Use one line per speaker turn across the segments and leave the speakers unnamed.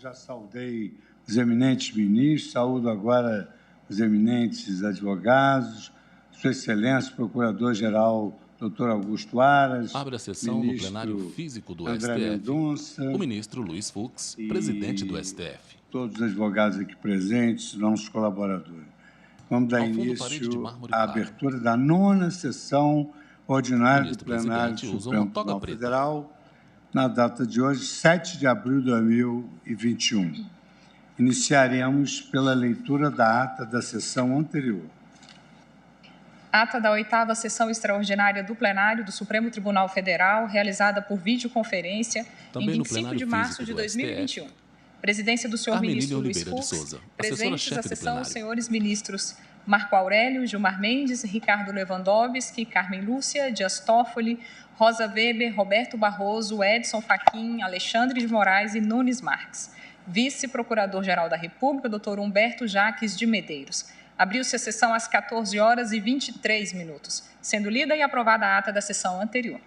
Já saudei os eminentes ministros, saúdo agora os eminentes advogados, Sua Excelência, Procurador-Geral Dr. Augusto Aras,
Abre a sessão no plenário físico do
André
STF.
Mendonça,
O ministro Luiz Fux, presidente do STF.
Todos os advogados aqui presentes, nossos colaboradores. Vamos dar
Ao fundo, parede de
início
mármore
à
claro.
abertura da 9ª sessão ordinária do
Ministro
plenário do
presidente usa
Supremo
uma toga
Tribunal
preta.
Federal, na data de hoje, 7 de abril de 2021. Iniciaremos pela leitura da ata da sessão anterior.
Ata da 8ª sessão extraordinária do plenário do Supremo Tribunal Federal, realizada por videoconferência
Também
em
no
25
plenário
de março
físico
de
do
2021.
STF.
Presidência do senhor
Carmen
ministro
Lília
Luiz
Oliveira de
Fux.
Souza,
Presentes à
assessora-chefe do
sessão os
plenário.
senhores ministros Marco Aurélio, Gilmar Mendes, Ricardo Lewandowski, Carmen Lúcia, Dias Toffoli, Rosa Weber, Roberto Barroso, Edson Fachin, Alexandre de Moraes e Nunes Marques. Vice-procurador-geral da República, Dr. Humberto Jaques de Medeiros. Abriu-se a sessão às 14h23, sendo lida e aprovada a ata da sessão anterior.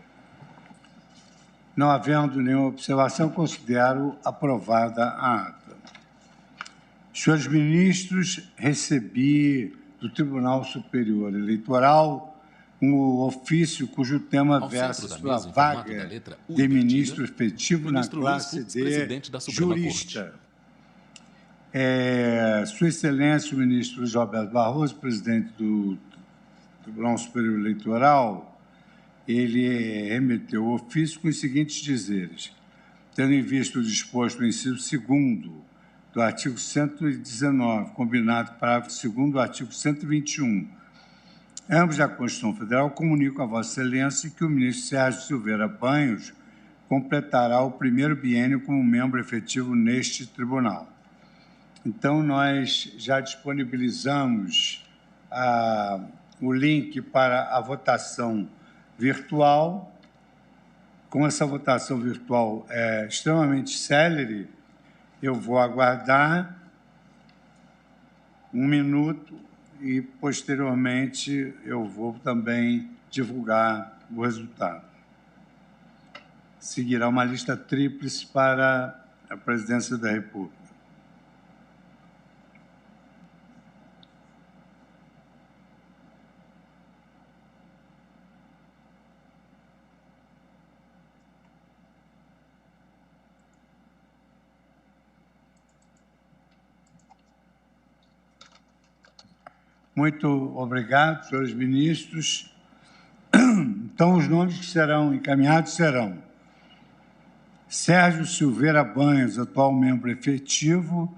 Não havendo nenhuma observação, considero aprovada a ata. Senhores ministros, recebi do Tribunal Superior Eleitoral um ofício cujo tema versa sobre a vaga de ministro efetivo na classe D, jurista. Sua Excelência, o ministro Luiz Roberto Barroso, presidente do Tribunal Superior Eleitoral, ele remeteu o ofício com os seguintes dizeres: tendo em vista o disposto no inciso 2º do artigo 119, combinado com o parágrafo 2º do artigo 121, ambos da Constituição Federal, comunico a Vossa Excelência que o ministro Sérgio Silveira Banhos completará o primeiro biênio como membro efetivo neste tribunal. Então, nós já disponibilizamos o link para a votação virtual. Como essa votação virtual é extremamente célere, eu vou aguardar 1 minuto e, posteriormente, eu vou também divulgar o resultado. Seguirá uma lista tríplice para a Presidência da República. Muito obrigado, senhores ministros. Então, os nomes que serão encaminhados serão Sérgio Silveira Banhos, atual membro efetivo,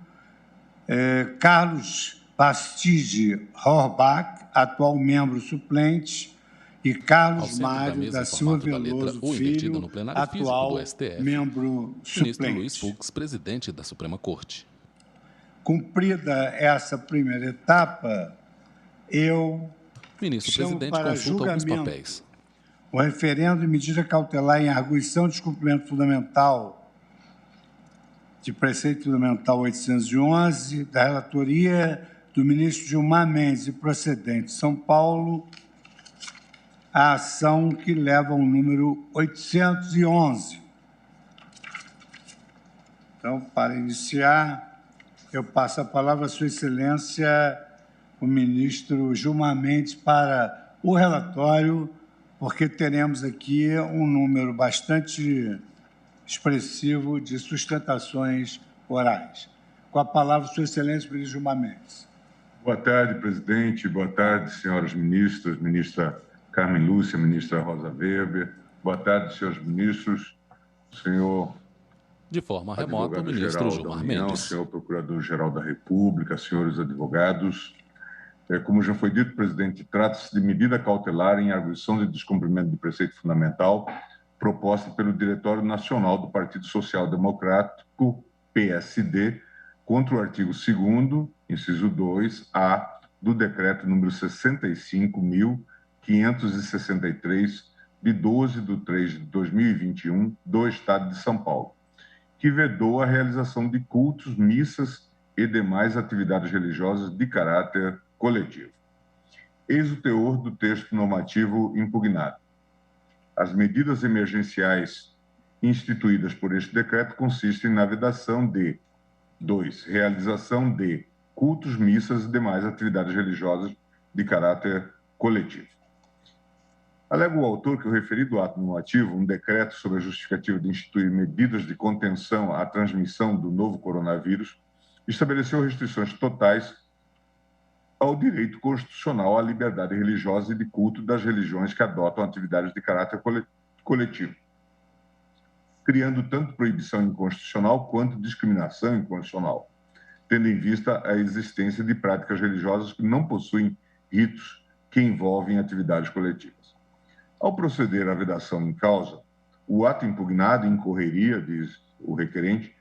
Carlos Bastide Horbach, atual membro suplente, e Carlos Mário da Silva Veloso Filho, atual membro suplente.
Ministro Luiz Fux, presidente da Suprema Corte.
Cumprida essa primeira etapa, eu
Ministro
chamo
presidente,
para
consulta alguns
julgamento
papéis.
o referendo de medida cautelar em arguição de descumprimento fundamental de preceito fundamental 811, da relatoria do ministro Gilmar Mendes e procedente de São Paulo, a ação que leva ao número 811. Então, para iniciar, eu passo a palavra à Sua Excelência, o ministro Gilmar Mendes, para o relatório, porque teremos aqui um número bastante expressivo de sustentações orais. Com a palavra, Sua Excelência, o ministro Gilmar Mendes.
Boa tarde, presidente. Boa tarde, senhoras ministras, ministra Carmen Lúcia, ministra Rosa Weber. Boa tarde, senhores ministros, senhor
De forma remota, o ministro Gilmar Mendes.
Senhor Procurador-Geral da República, senhores advogados. Como já foi dito, presidente, trata-se de medida cautelar em arguição de descumprimento de preceito fundamental proposta pelo Diretório Nacional do Partido Social Democrático, PSD, contra o artigo 2º, inciso 2A, do Decreto número 65.563, de 12 de 3 de 2021, do Estado de São Paulo, que vedou a realização de cultos, missas e demais atividades religiosas de caráter coletivo. Eis o teor do texto normativo impugnado. As medidas emergenciais instituídas por este decreto consistem na vedação de 2. Realização de cultos, missas e demais atividades religiosas de caráter coletivo. Alega o autor que o referido ato normativo, um decreto sobre a justificativa de instituir medidas de contenção à transmissão do novo coronavírus, estabeleceu restrições totais ao direito constitucional à liberdade religiosa e de culto das religiões que adotam atividades de caráter coletivo, criando tanto proibição inconstitucional quanto discriminação inconstitucional, tendo em vista a existência de práticas religiosas que não possuem ritos que envolvem atividades coletivas. Ao proceder à vedação em causa, o ato impugnado incorreria, diz o requerente,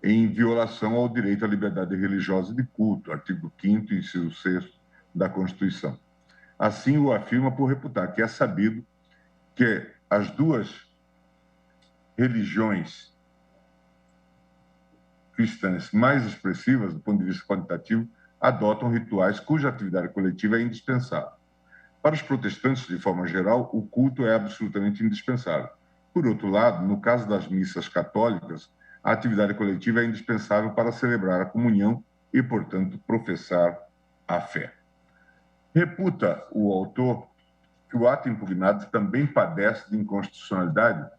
em violação ao direito à liberdade religiosa e de culto, artigo 5º, inciso 6º da Constituição. Assim o afirma por reputar que é sabido que as duas religiões cristãs mais expressivas, do ponto de vista quantitativo, adotam rituais cuja atividade coletiva é indispensável. Para os protestantes, de forma geral, o culto é absolutamente indispensável. Por outro lado, no caso das missas católicas, a atividade coletiva é indispensável para celebrar a comunhão e, portanto, professar a fé. Reputa o autor que o ato impugnado também padece de inconstitucionalidade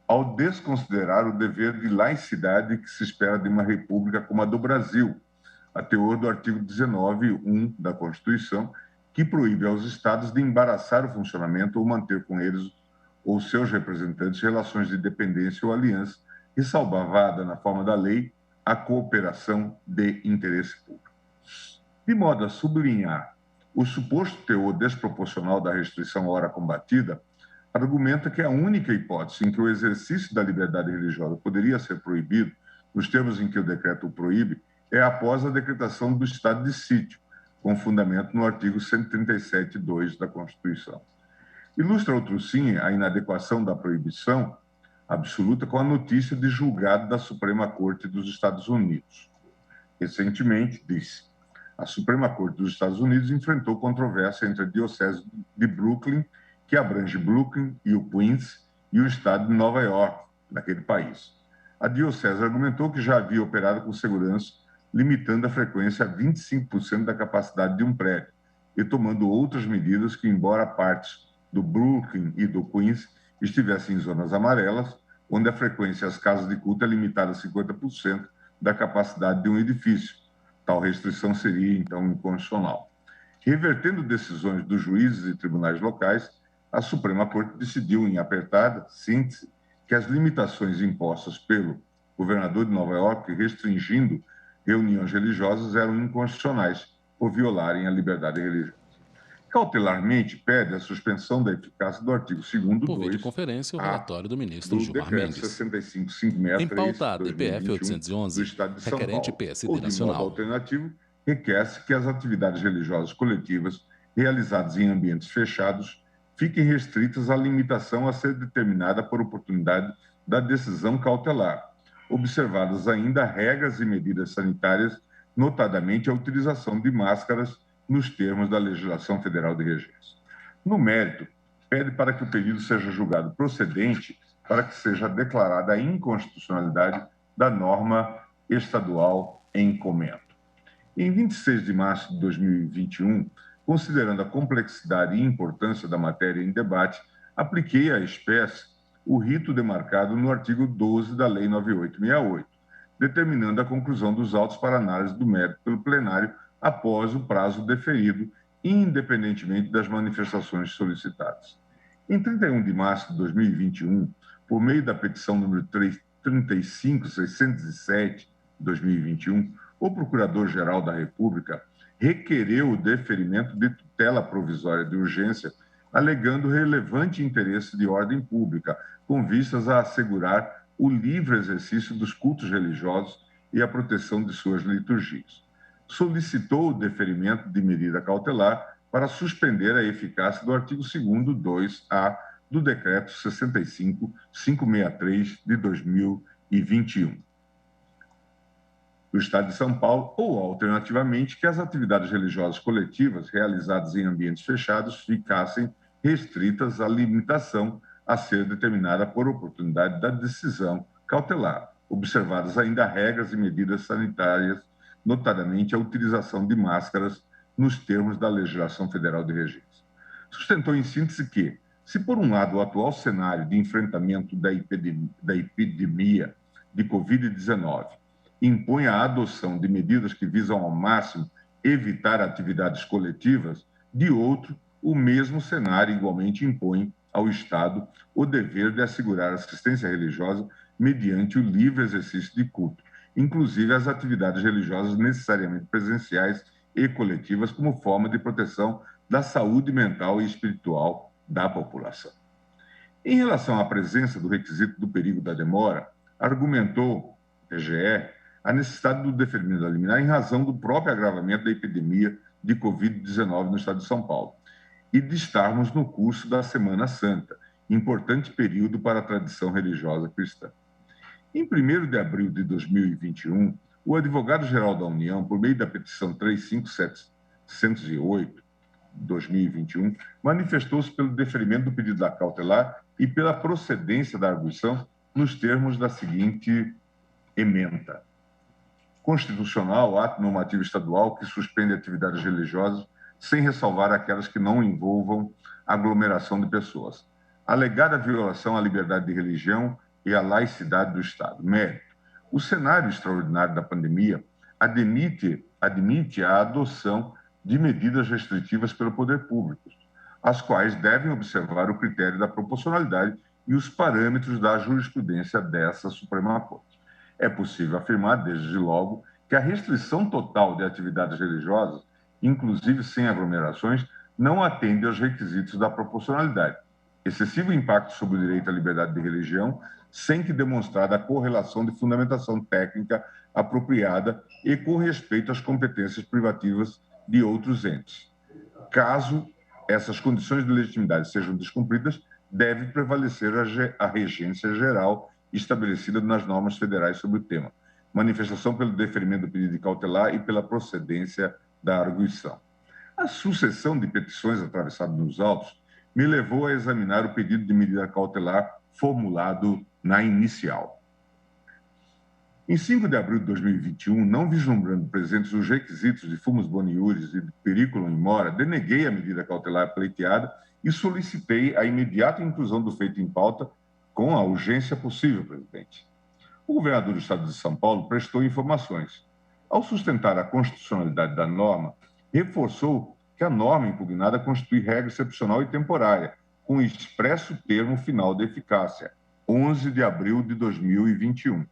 ao desconsiderar o dever de laicidade que se espera de uma república como a do Brasil, a teor do artigo 19(1) da Constituição, que proíbe aos estados de embaraçar o funcionamento ou manter com eles ou seus representantes relações de dependência ou aliança, ressalvada na forma da lei a cooperação de interesse público. De modo a sublinhar o suposto teor desproporcional da restrição à hora combatida, argumenta que a única hipótese em que o exercício da liberdade religiosa poderia ser proibido, nos termos em que o decreto o proíbe, é após a decretação do estado de sítio, com fundamento no artigo 137(2) da Constituição. Ilustra outro sim a inadequação da proibição absoluta com a notícia de julgado da Suprema Corte dos Estados Unidos. Recentemente, disse, a Suprema Corte dos Estados Unidos enfrentou controvérsia entre a Diocese de Brooklyn, que abrange Brooklyn e o Queens, e o estado de Nova York, naquele país. A Diocese argumentou que já havia operado com segurança, limitando a frequência a 25% da capacidade de um prédio e tomando outras medidas que, embora partes do Brooklyn e do Queens estivessem em zonas amarelas, onde a frequência às casas de culto é limitada a 50% da capacidade de um edifício. Tal restrição seria, então, inconstitucional. Revertendo decisões dos juízes e tribunais locais, a Suprema Corte decidiu, em apertada síntese, que as limitações impostas pelo governador de Nova York, restringindo reuniões religiosas, eram inconstitucionais por violarem a liberdade religiosa. Cautelarmente, pede a suspensão da eficácia do artigo 2º,
Por videoconferência, o relatório do ministro
do
Gilmar
decreto
Mendes.
65.563,
Em pauta, a DPF
2021,
811,
do Estado de São
requerente
Paulo,
PSD
ou, de modo
Nacional.
alternativo, requer-se que as atividades religiosas coletivas realizadas em ambientes fechados fiquem restritas à limitação a ser determinada por oportunidade da decisão cautelar, observadas ainda regras e medidas sanitárias, notadamente a utilização de máscaras nos termos da legislação federal de regência. No mérito, pede para que o pedido seja julgado procedente para que seja declarada a inconstitucionalidade da norma estadual em comento. Em 26 de março de 2021, considerando a complexidade e importância da matéria em debate, apliquei à espécie o rito demarcado no artigo 12 da Lei 9868, determinando a conclusão dos autos para análise do mérito pelo plenário após o prazo deferido, independentemente das manifestações solicitadas. Em 31 de março de 2021, por meio da petição número 35607 de 2021, o Procurador-Geral da República requereu o deferimento de tutela provisória de urgência, alegando relevante interesse de ordem pública, com vistas a assegurar o livre exercício dos cultos religiosos e a proteção de suas liturgias. Solicitou o deferimento de medida cautelar para suspender a eficácia do artigo 2º, 2A, do Decreto 65.563 de 2021. Do Estado de São Paulo, ou, alternativamente, que as atividades religiosas coletivas realizadas em ambientes fechados ficassem restritas à limitação a ser determinada por oportunidade da decisão cautelar, observadas ainda regras e medidas sanitárias, notadamente a utilização de máscaras nos termos da legislação federal de regência. Sustentou em síntese que, se por um lado o atual cenário de enfrentamento da epidemia de Covid-19 impõe a adoção de medidas que visam ao máximo evitar atividades coletivas, de outro, o mesmo cenário igualmente impõe ao Estado o dever de assegurar assistência religiosa mediante o livre exercício de culto, inclusive as atividades religiosas necessariamente presenciais e coletivas como forma de proteção da saúde mental e espiritual da população. Em relação à presença do requisito do perigo da demora, argumentou o TGE a necessidade do deferimento da liminar em razão do próprio agravamento da epidemia de Covid-19 no estado de São Paulo e de estarmos no curso da Semana Santa, importante período para a tradição religiosa cristã. Em 1º de abril de 2021, o advogado-geral da União, por meio da petição 35708/2021, manifestou-se pelo deferimento do pedido da cautelar e pela procedência da arguição nos termos da seguinte ementa: constitucional, ato normativo estadual que suspende atividades religiosas sem ressalvar aquelas que não envolvam aglomeração de pessoas. Alegada violação à liberdade de religião e à laicidade do Estado. Mérito: o cenário extraordinário da pandemia admite a adoção de medidas restritivas pelo poder público, as quais devem observar o critério da proporcionalidade e os parâmetros da jurisprudência dessa Suprema Corte. É possível afirmar, desde logo, que a restrição total de atividades religiosas, inclusive sem aglomerações, não atende aos requisitos da proporcionalidade. Excessivo impacto sobre o direito à liberdade de religião, sem que demonstrada a correlação de fundamentação técnica apropriada e com respeito às competências privativas de outros entes. Caso essas condições de legitimidade sejam descumpridas, deve prevalecer a regência geral estabelecida nas normas federais sobre o tema. Manifestação pelo deferimento do pedido de cautelar e pela procedência da arguição. A sucessão de petições atravessadas nos autos me levou a examinar o pedido de medida cautelar formulado na inicial. Em 5 de abril de 2021, não vislumbrando presentes os requisitos de fumus boni iuris e de periculum in mora, deneguei a medida cautelar pleiteada e solicitei a imediata inclusão do feito em pauta com a urgência possível, presidente. O governador do estado de São Paulo prestou informações. Ao sustentar a constitucionalidade da norma, reforçou que a norma impugnada constitui regra excepcional e temporária, com expresso termo final de eficácia, 11 de abril de 2021.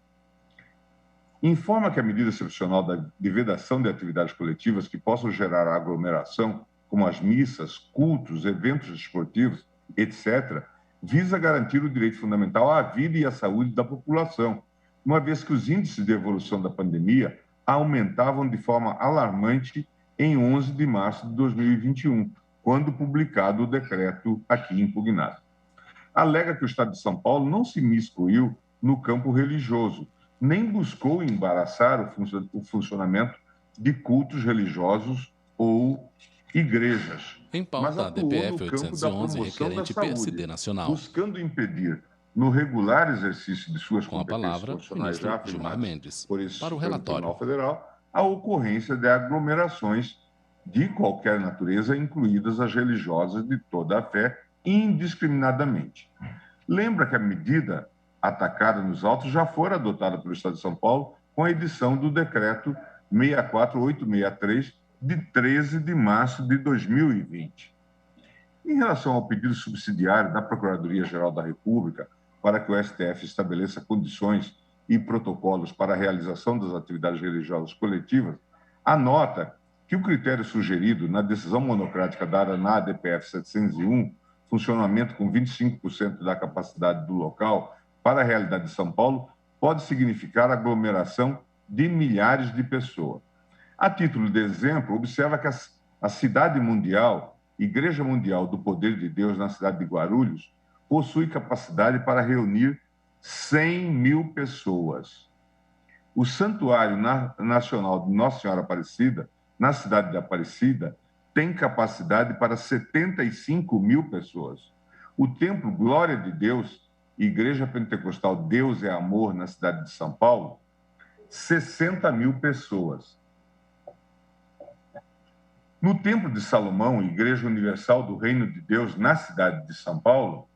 Informa que a medida excepcional de vedação de atividades coletivas que possam gerar aglomeração, como as missas, cultos, eventos esportivos, etc., visa garantir o direito fundamental à vida e à saúde da população, uma vez que os índices de evolução da pandemia aumentavam de forma alarmante em 11 de março de 2021, quando publicado o decreto aqui impugnado. Alega que o Estado de São Paulo não se miscuiu no campo religioso, nem buscou embaraçar o funcionamento de cultos religiosos ou igrejas.
Em pauta, a DPF 811, requerente PSD Nacional.
Buscando impedir, no regular exercício de suas
Com a palavra, o ministro Gilmar Mendes, para o relatório.
Tribunal Federal, a ocorrência de aglomerações de qualquer natureza, incluídas as religiosas de toda a fé, indiscriminadamente. Lembra que a medida atacada nos autos já fora adotada pelo Estado de São Paulo com a edição do decreto 64863, de 13 de março de 2020. Em relação ao pedido subsidiário da Procuradoria-Geral da República para que o STF estabeleça condições e protocolos para a realização das atividades religiosas coletivas, anota que o critério sugerido na decisão monocrática dada na ADPF 701, funcionamento com 25% da capacidade do local, para a realidade de São Paulo, pode significar aglomeração de milhares de pessoas. A título de exemplo, observa que a cidade mundial, Igreja Mundial do Poder de Deus na cidade de Guarulhos, possui capacidade para reunir 100 mil pessoas. O Santuário Nacional de Nossa Senhora Aparecida, na cidade de Aparecida, tem capacidade para 75 mil pessoas. O Templo Glória de Deus, Igreja Pentecostal Deus é Amor, na cidade de São Paulo, 60 mil pessoas. No Templo de Salomão, Igreja Universal do Reino de Deus, na cidade de São Paulo,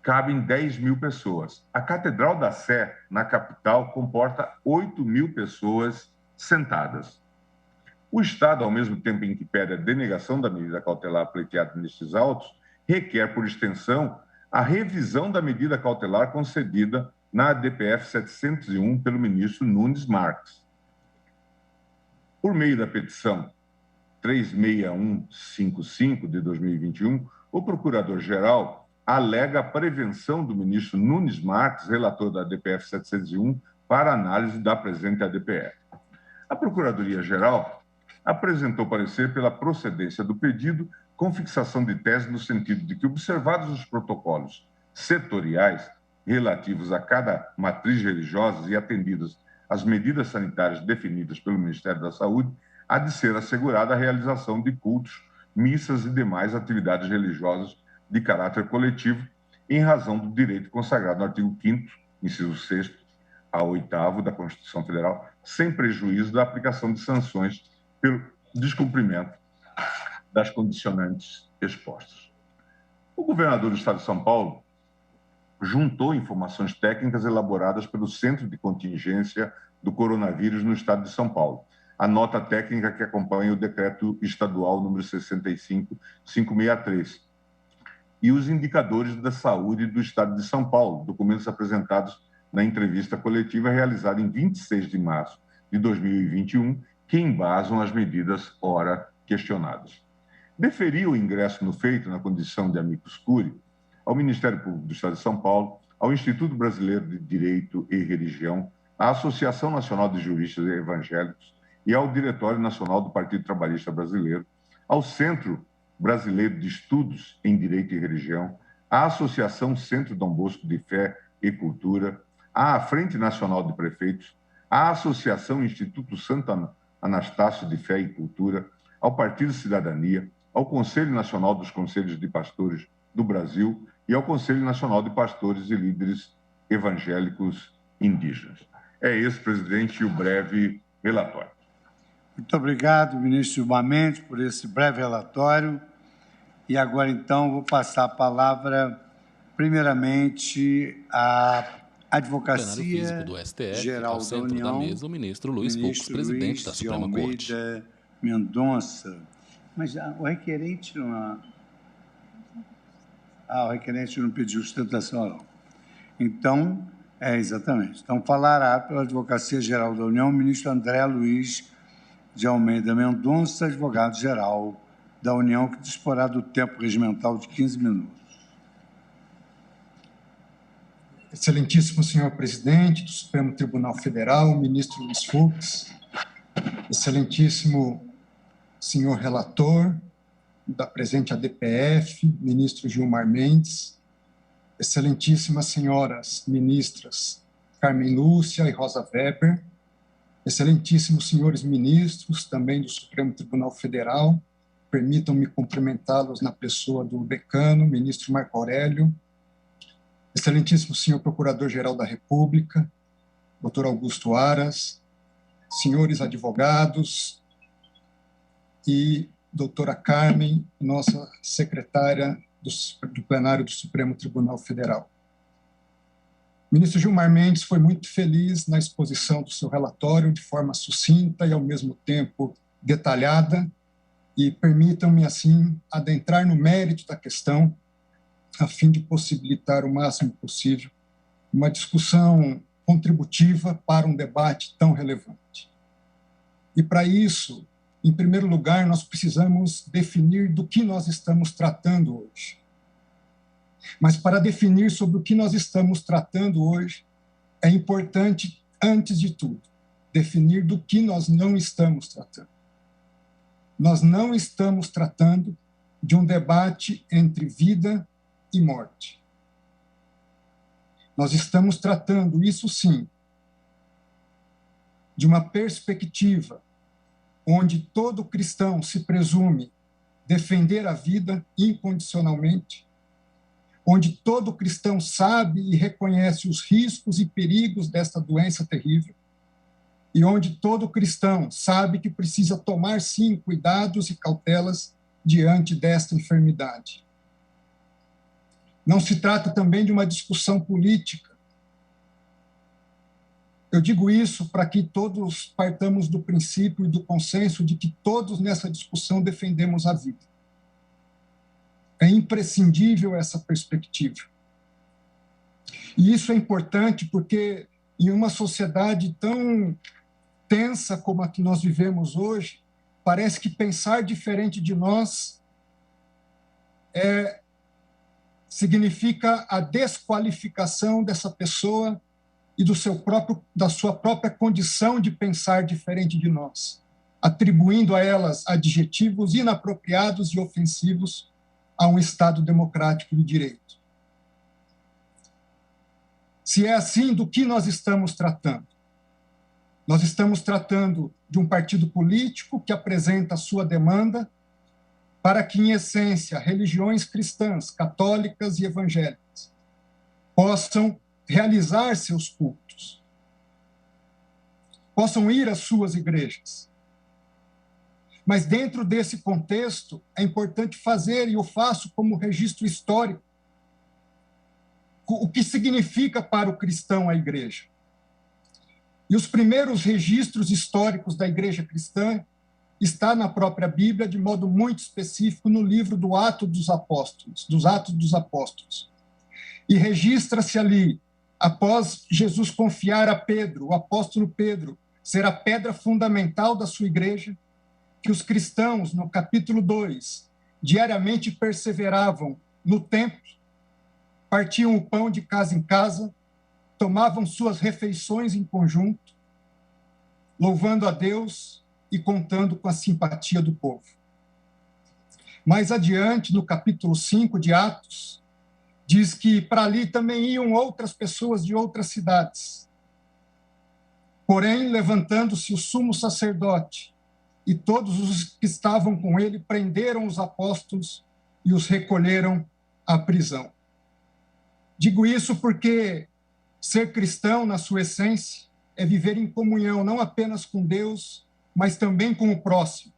cabem 10 mil pessoas. A Catedral da Sé, na capital, comporta 8 mil pessoas sentadas. O Estado, ao mesmo tempo em que pede a denegação da medida cautelar pleiteada nestes autos, requer, por extensão, a revisão da medida cautelar concedida na ADPF 701 pelo ministro Nunes Marques. Por meio da petição 36155 de 2021, o procurador-geral alega a prevenção do ministro Nunes Marques, relator da ADPF 701, para análise da presente ADPF. A Procuradoria-Geral apresentou parecer pela procedência do pedido com fixação de tese no sentido de que, observados os protocolos setoriais relativos a cada matriz religiosa e atendidas as medidas sanitárias definidas pelo Ministério da Saúde, há de ser assegurada a realização de cultos, missas e demais atividades religiosas de caráter coletivo, em razão do direito consagrado no artigo 5º, inciso 6º, a 8º da Constituição Federal, sem prejuízo da aplicação de sanções pelo descumprimento das condicionantes expostas. O governador do Estado de São Paulo juntou informações técnicas elaboradas pelo Centro de Contingência do Coronavírus no Estado de São Paulo, a nota técnica que acompanha o decreto estadual número 65563, e os indicadores da saúde do Estado de São Paulo, documentos apresentados na entrevista coletiva realizada em 26 de março de 2021, que embasam as medidas ora questionadas. Deferiu o ingresso no feito na condição de amicus curiae ao Ministério Público do Estado de São Paulo, ao Instituto Brasileiro de Direito e Religião, à Associação Nacional de Juristas Evangélicos e ao Diretório Nacional do Partido Trabalhista Brasileiro, ao Centro Brasileiro de Estudos em Direito e Religião, à Associação Centro Dom Bosco de Fé e Cultura, à Frente Nacional de Prefeitos, à Associação Instituto Santo Anastácio de Fé e Cultura, ao Partido Cidadania, ao Conselho Nacional dos Conselhos de Pastores do Brasil e ao Conselho Nacional de Pastores e Líderes Evangélicos Indígenas. É esse, presidente, o breve relatório.
Muito obrigado, ministro Gilmar Mendes, por esse breve relatório. E agora, então, vou passar a palavra, primeiramente, à Advocacia
Físico do STF,
Geral
ao
da
centro
União,
da mesa, o ministro Luiz Fux, presidente da Suprema Corte.
Mendonça. Mas o requerente não... o requerente não pediu sustentação, não. Então, exatamente. Então, falará pela Advocacia Geral da União o ministro André Luiz de Almeida Mendonça, advogado-geral da União, que disporá do tempo regimental de 15 minutos.
Excelentíssimo senhor presidente do Supremo Tribunal Federal, ministro Luiz Fux, excelentíssimo senhor relator da presente ADPF, ministro Gilmar Mendes, excelentíssimas senhoras ministras Carmen Lúcia e Rosa Weber, excelentíssimos senhores ministros, também do Supremo Tribunal Federal, permitam-me cumprimentá-los na pessoa do decano, ministro Marco Aurélio, excelentíssimo senhor Procurador-Geral da República, doutor Augusto Aras, senhores advogados e doutora Carmen, nossa secretária do plenário do Supremo Tribunal Federal. O ministro Gilmar Mendes foi muito feliz na exposição do seu relatório, de forma sucinta e, ao mesmo tempo, detalhada, e permitam-me, assim, adentrar no mérito da questão, a fim de possibilitar o máximo possível uma discussão contributiva para um debate tão relevante. E, para isso, em primeiro lugar, nós precisamos definir do que nós estamos tratando hoje. Mas, para definir sobre o que nós estamos tratando hoje, é importante, antes de tudo, definir do que nós não estamos tratando. Nós não estamos tratando de um debate entre vida e morte. Nós estamos tratando, isso sim, de uma perspectiva onde todo cristão se presume defender a vida incondicionalmente, onde todo cristão sabe e reconhece os riscos e perigos desta doença terrível, e onde todo cristão sabe que precisa tomar, sim, cuidados e cautelas diante desta enfermidade. Não se trata também de uma discussão política. Eu digo isso para que todos partamos do princípio e do consenso de que todos nessa discussão defendemos a vida. É imprescindível essa perspectiva. E isso é importante porque, em uma sociedade tão tensa como a que nós vivemos hoje, parece que pensar diferente de nós significa a desqualificação dessa pessoa e da sua própria condição de pensar diferente de nós, atribuindo a elas adjetivos inapropriados e ofensivos a um Estado democrático de direito. Se é assim, do que nós estamos tratando? Nós estamos tratando de um partido político que apresenta a sua demanda para que, em essência, religiões cristãs, católicas e evangélicas possam realizar seus cultos, possam ir às suas igrejas. Mas, dentro desse contexto, é importante fazer, e eu faço como registro histórico, o que significa para o cristão a igreja. E os primeiros registros históricos da igreja cristã está na própria Bíblia, de modo muito específico, no livro dos Atos dos Apóstolos. E registra-se ali, após Jesus confiar a Pedro, o apóstolo Pedro, ser a pedra fundamental da sua igreja, que os cristãos, no capítulo 2, diariamente perseveravam no templo, partiam o pão de casa em casa, tomavam suas refeições em conjunto, louvando a Deus e contando com a simpatia do povo. Mais adiante, no capítulo 5 de Atos, diz que para ali também iam outras pessoas de outras cidades. Porém, levantando-se o sumo sacerdote e todos os que estavam com ele, prenderam os apóstolos e os recolheram à prisão. Digo isso porque ser cristão, na sua essência, é viver em comunhão não apenas com Deus, mas também com o próximo.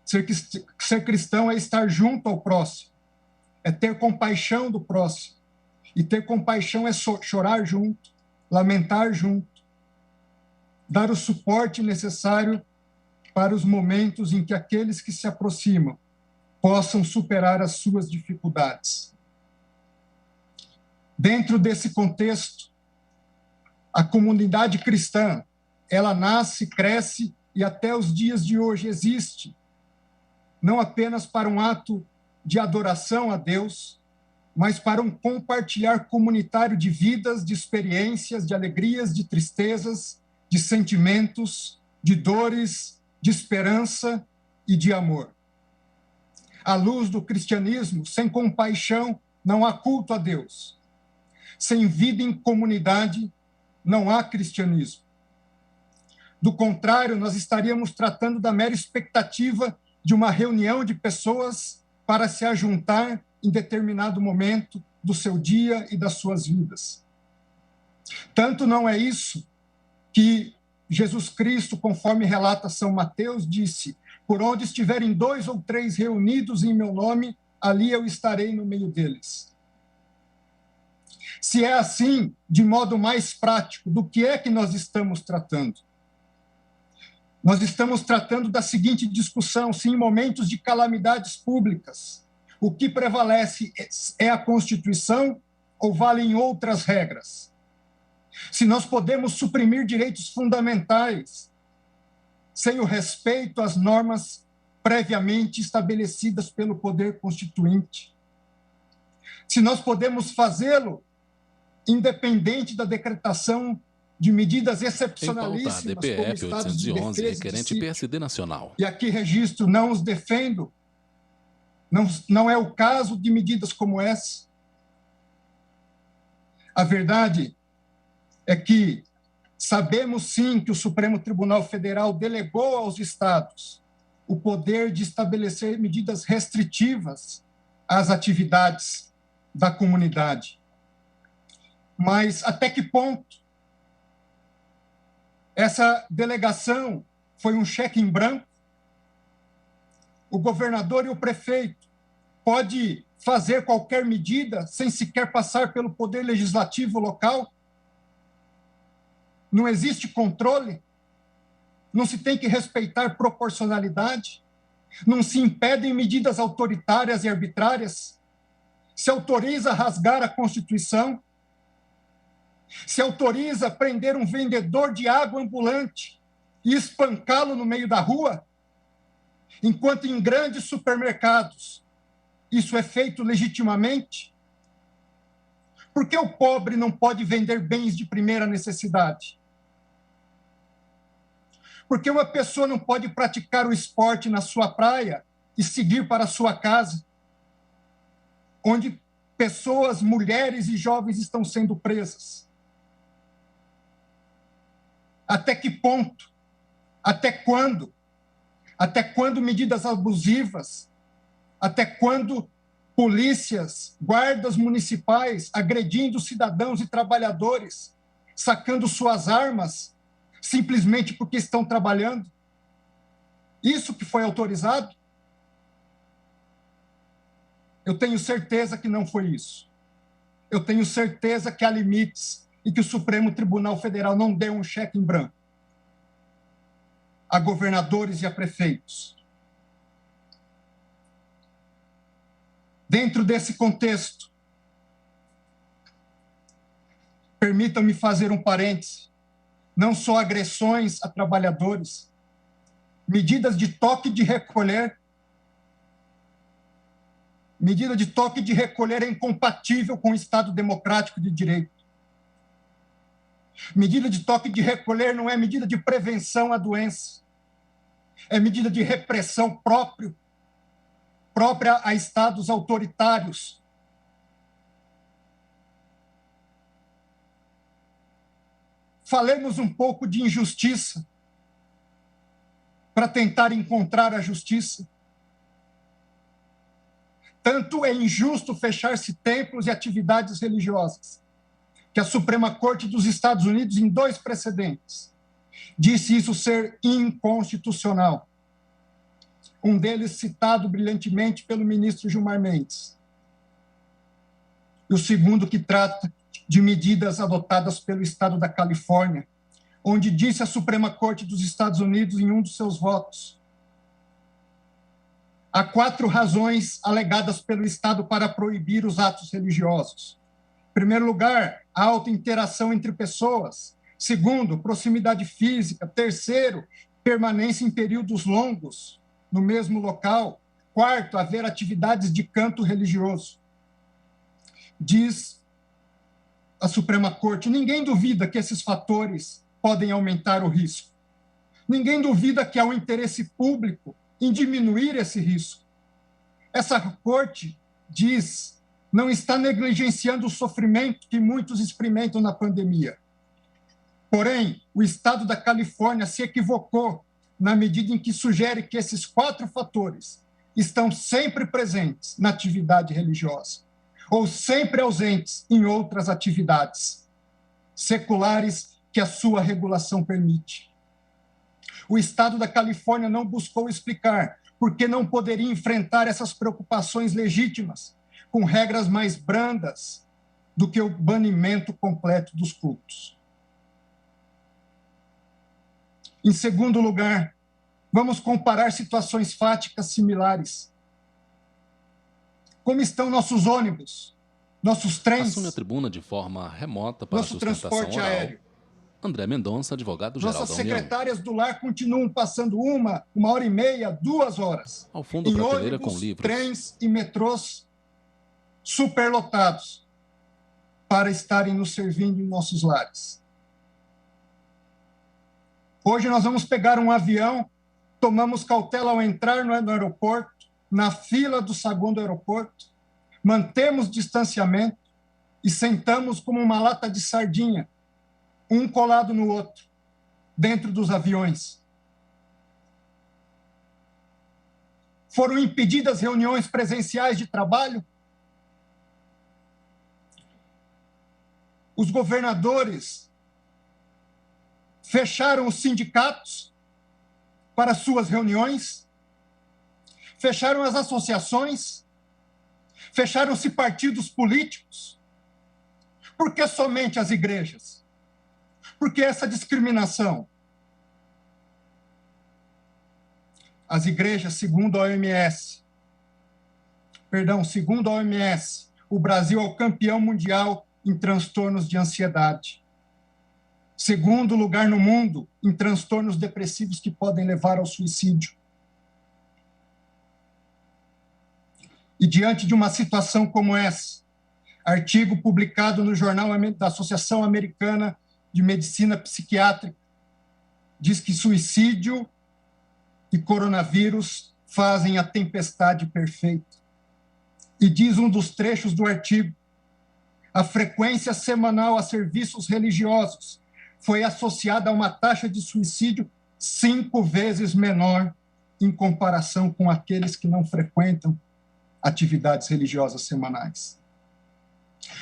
Ser cristão é estar junto ao próximo, é ter compaixão do próximo. E ter compaixão é chorar junto, lamentar junto, dar o suporte necessário para os momentos em que aqueles que se aproximam possam superar as suas dificuldades. Dentro desse contexto, a comunidade cristã, ela nasce, cresce e até os dias de hoje existe, não apenas para um ato de adoração a Deus, mas para um compartilhar comunitário de vidas, de experiências, de alegrias, de tristezas, de sentimentos, de dores, de esperança e de amor. À luz do cristianismo, sem compaixão, não há culto a Deus. Sem vida em comunidade, não há cristianismo. Do contrário, nós estaríamos tratando da mera expectativa de uma reunião de pessoas para se ajuntar em determinado momento do seu dia e das suas vidas. Tanto não é isso que Jesus Cristo, conforme relata São Mateus, disse: por onde estiverem 2 ou 3 reunidos em meu nome, ali eu estarei no meio deles. Se é assim, de modo mais prático, do que é que nós estamos tratando? Nós estamos tratando da seguinte discussão: se em momentos de calamidades públicas, o que prevalece é a Constituição ou valem outras regras? Se nós podemos suprimir direitos fundamentais sem o respeito às normas previamente estabelecidas pelo poder constituinte? Se nós podemos fazê-lo independente da decretação de medidas excepcionalíssimas,
em pauta, DPF
como estados de
811,
defesa
requerente
de
PSD Nacional.
E aqui registro, não os defendo, não é o caso de medidas como essa. A verdade é que sabemos sim que o Supremo Tribunal Federal delegou aos estados o poder de estabelecer medidas restritivas às atividades da comunidade. Mas até que ponto essa delegação foi um cheque em branco? O governador e o prefeito podem fazer qualquer medida sem sequer passar pelo poder legislativo local? Não existe controle? Não se tem que respeitar proporcionalidade? Não se impedem medidas autoritárias e arbitrárias? Se autoriza a rasgar a Constituição? Se autoriza a prender um vendedor de água ambulante e espancá-lo no meio da rua? Enquanto em grandes supermercados isso é feito legitimamente? Por que o pobre não pode vender bens de primeira necessidade? Por que uma pessoa não pode praticar o esporte na sua praia e seguir para a sua casa, onde pessoas, mulheres e jovens estão sendo presas? Até que ponto? Até quando? Até quando medidas abusivas? Até quando polícias, guardas municipais agredindo cidadãos e trabalhadores, sacando suas armas simplesmente porque estão trabalhando? Isso que foi autorizado? Eu tenho certeza que não foi isso. Eu tenho certeza que há limites e que o Supremo Tribunal Federal não deu um cheque em branco a governadores e a prefeitos. Dentro desse contexto, permitam-me fazer um parêntese. Não só agressões a trabalhadores, medidas de toque de recolher. Medida de toque de recolher é incompatível com o Estado democrático de direito. Medida de toque de recolher não é medida de prevenção à doença. É medida de repressão própria a estados autoritários. Falemos um pouco de injustiça para tentar encontrar a justiça. Tanto é injusto fechar-se templos e atividades religiosas, que a Suprema Corte dos Estados Unidos, em 2 precedentes, disse isso ser inconstitucional. Um deles citado brilhantemente pelo ministro Gilmar Mendes. E o segundo que trata de medidas adotadas pelo Estado da Califórnia, onde disse a Suprema Corte dos Estados Unidos, em um dos seus votos: há 4 razões alegadas pelo Estado para proibir os atos religiosos. Em primeiro lugar, a alta interação entre pessoas. Segundo, proximidade física. Terceiro, permanência em períodos longos no mesmo local. Quarto, haver atividades de canto religioso. Diz a Suprema Corte: ninguém duvida que esses fatores podem aumentar o risco. Ninguém duvida que há um interesse público em diminuir esse risco. Essa Corte diz: não está negligenciando o sofrimento que muitos experimentam na pandemia. Porém, o Estado da Califórnia se equivocou na medida em que sugere que esses 4 fatores estão sempre presentes na atividade religiosa ou sempre ausentes em outras atividades seculares que a sua regulação permite. O Estado da Califórnia não buscou explicar por que não poderia enfrentar essas preocupações legítimas com regras mais brandas do que o banimento completo dos cultos. Em segundo lugar, vamos comparar situações fáticas similares. Como estão nossos ônibus, nossos trens,
assume a tribuna de forma remota para
nosso transporte aéreo.
André Mendonça, advogado-geral da União.
Nossas secretárias do lar continuam passando 1 hora e meia, 2 horas.
Ao fundo,
em
prateleira
ônibus,
com livros,
trens e metrôs superlotados para estarem nos servindo em nossos lares. Hoje nós vamos pegar um avião, tomamos cautela ao entrar no aeroporto, na fila do saguão do aeroporto, mantemos distanciamento e sentamos como uma lata de sardinha, um colado no outro, dentro dos aviões. Foram impedidas reuniões presenciais de trabalho? Os governadores fecharam os sindicatos para suas reuniões, fecharam as associações, fecharam-se partidos políticos. Por que somente as igrejas? Por que essa discriminação? As igrejas, segundo a OMS, o Brasil é o campeão mundial em transtornos de ansiedade. Segundo lugar no mundo em transtornos depressivos que podem levar ao suicídio. E diante de uma situação como essa, artigo publicado no Jornal da Associação Americana de Medicina Psiquiátrica diz que suicídio e coronavírus fazem a tempestade perfeita. E diz um dos trechos do artigo: a frequência semanal a serviços religiosos foi associada a uma taxa de suicídio 5 vezes menor em comparação com aqueles que não frequentam atividades religiosas semanais.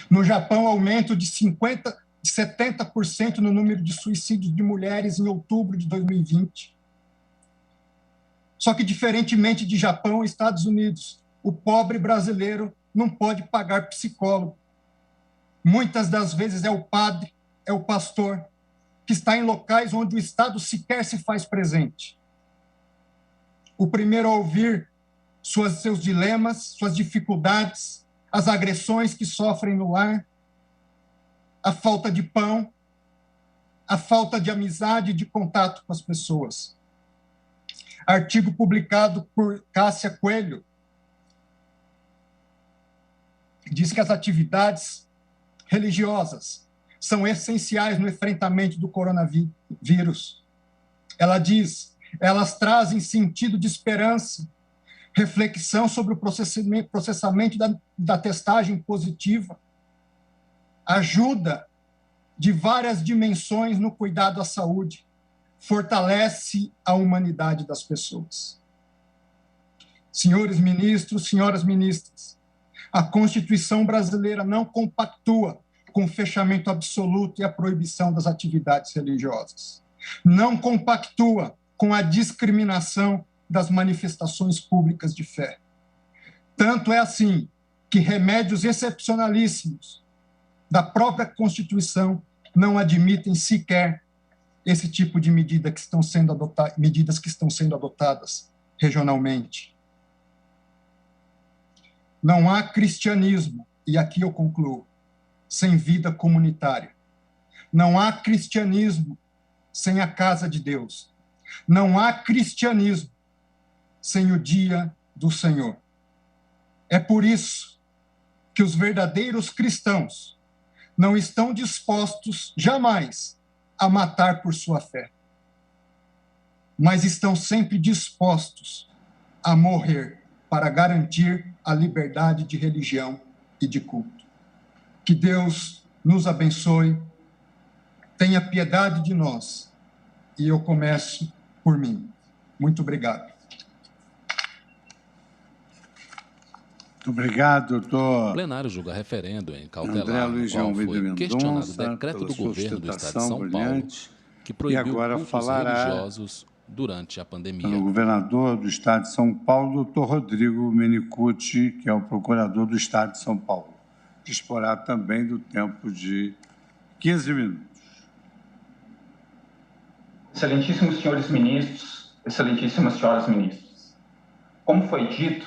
No Japão, aumento de 70% no número de suicídios de mulheres em outubro de 2020. Só que, diferentemente de Japão e Estados Unidos, o pobre brasileiro não pode pagar psicólogo. Muitas das vezes é o padre, é o pastor, que está em locais onde o Estado sequer se faz presente. O primeiro a ouvir seus dilemas, suas dificuldades, as agressões que sofrem no lar, a falta de pão, a falta de amizade e de contato com as pessoas. Artigo publicado por Cássia Coelho diz que as atividades religiosas são essenciais no enfrentamento do coronavírus. Ela diz, elas trazem sentido de esperança, reflexão sobre o processamento da testagem positiva, ajuda de várias dimensões no cuidado à saúde, fortalece a humanidade das pessoas. Senhores ministros, senhoras ministras, a Constituição brasileira não compactua com o fechamento absoluto e a proibição das atividades religiosas. Não compactua com a discriminação das manifestações públicas de fé. Tanto é assim que remédios excepcionalíssimos da própria Constituição não admitem sequer esse tipo de medidas que estão sendo adotadas regionalmente. Não há cristianismo, e aqui eu concluo, sem vida comunitária. Não há cristianismo sem a casa de Deus. Não há cristianismo sem o dia do Senhor. É por isso que os verdadeiros cristãos não estão dispostos jamais a matar por sua fé, mas estão sempre dispostos a morrer para garantir a liberdade de religião e de culto. Que Deus nos abençoe, tenha piedade de nós, e eu começo por mim. Muito obrigado.
Muito obrigado, doutor.
O plenário julga referendo em cautelar,
André Luiz
no qual
Almeida
foi questionado o
Mendonça,
decreto
pela
do
sua
governo do Estado de
sustentação
São Paulo,
brilhante.
que proibiu
agora
cultos
falará
religiosos durante a pandemia.
O governador do Estado de São Paulo, doutor Rodrigo Menicucci, que é o procurador do Estado de São Paulo. Disporá também do tempo de 15 minutos.
Excelentíssimos senhores ministros, excelentíssimas senhoras ministras. Como foi dito,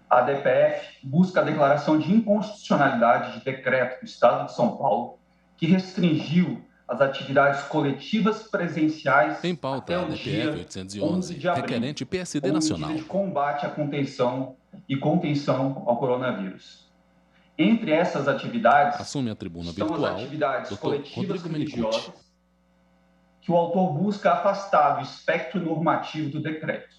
a DPF busca a declaração de inconstitucionalidade de decreto do Estado de São Paulo que restringiu as atividades coletivas presenciais
em pauta,
até
a
o
DPF
dia
811,
11 de abril,
requerente PSD
como
Nacional.
medida de combate à contenção ao coronavírus. Entre essas atividades,
assume a tribuna
estão
virtual,
as atividades
Dr.
coletivas
Rodrigo Menicucci.
religiosas que o autor busca afastar do espectro normativo do decreto.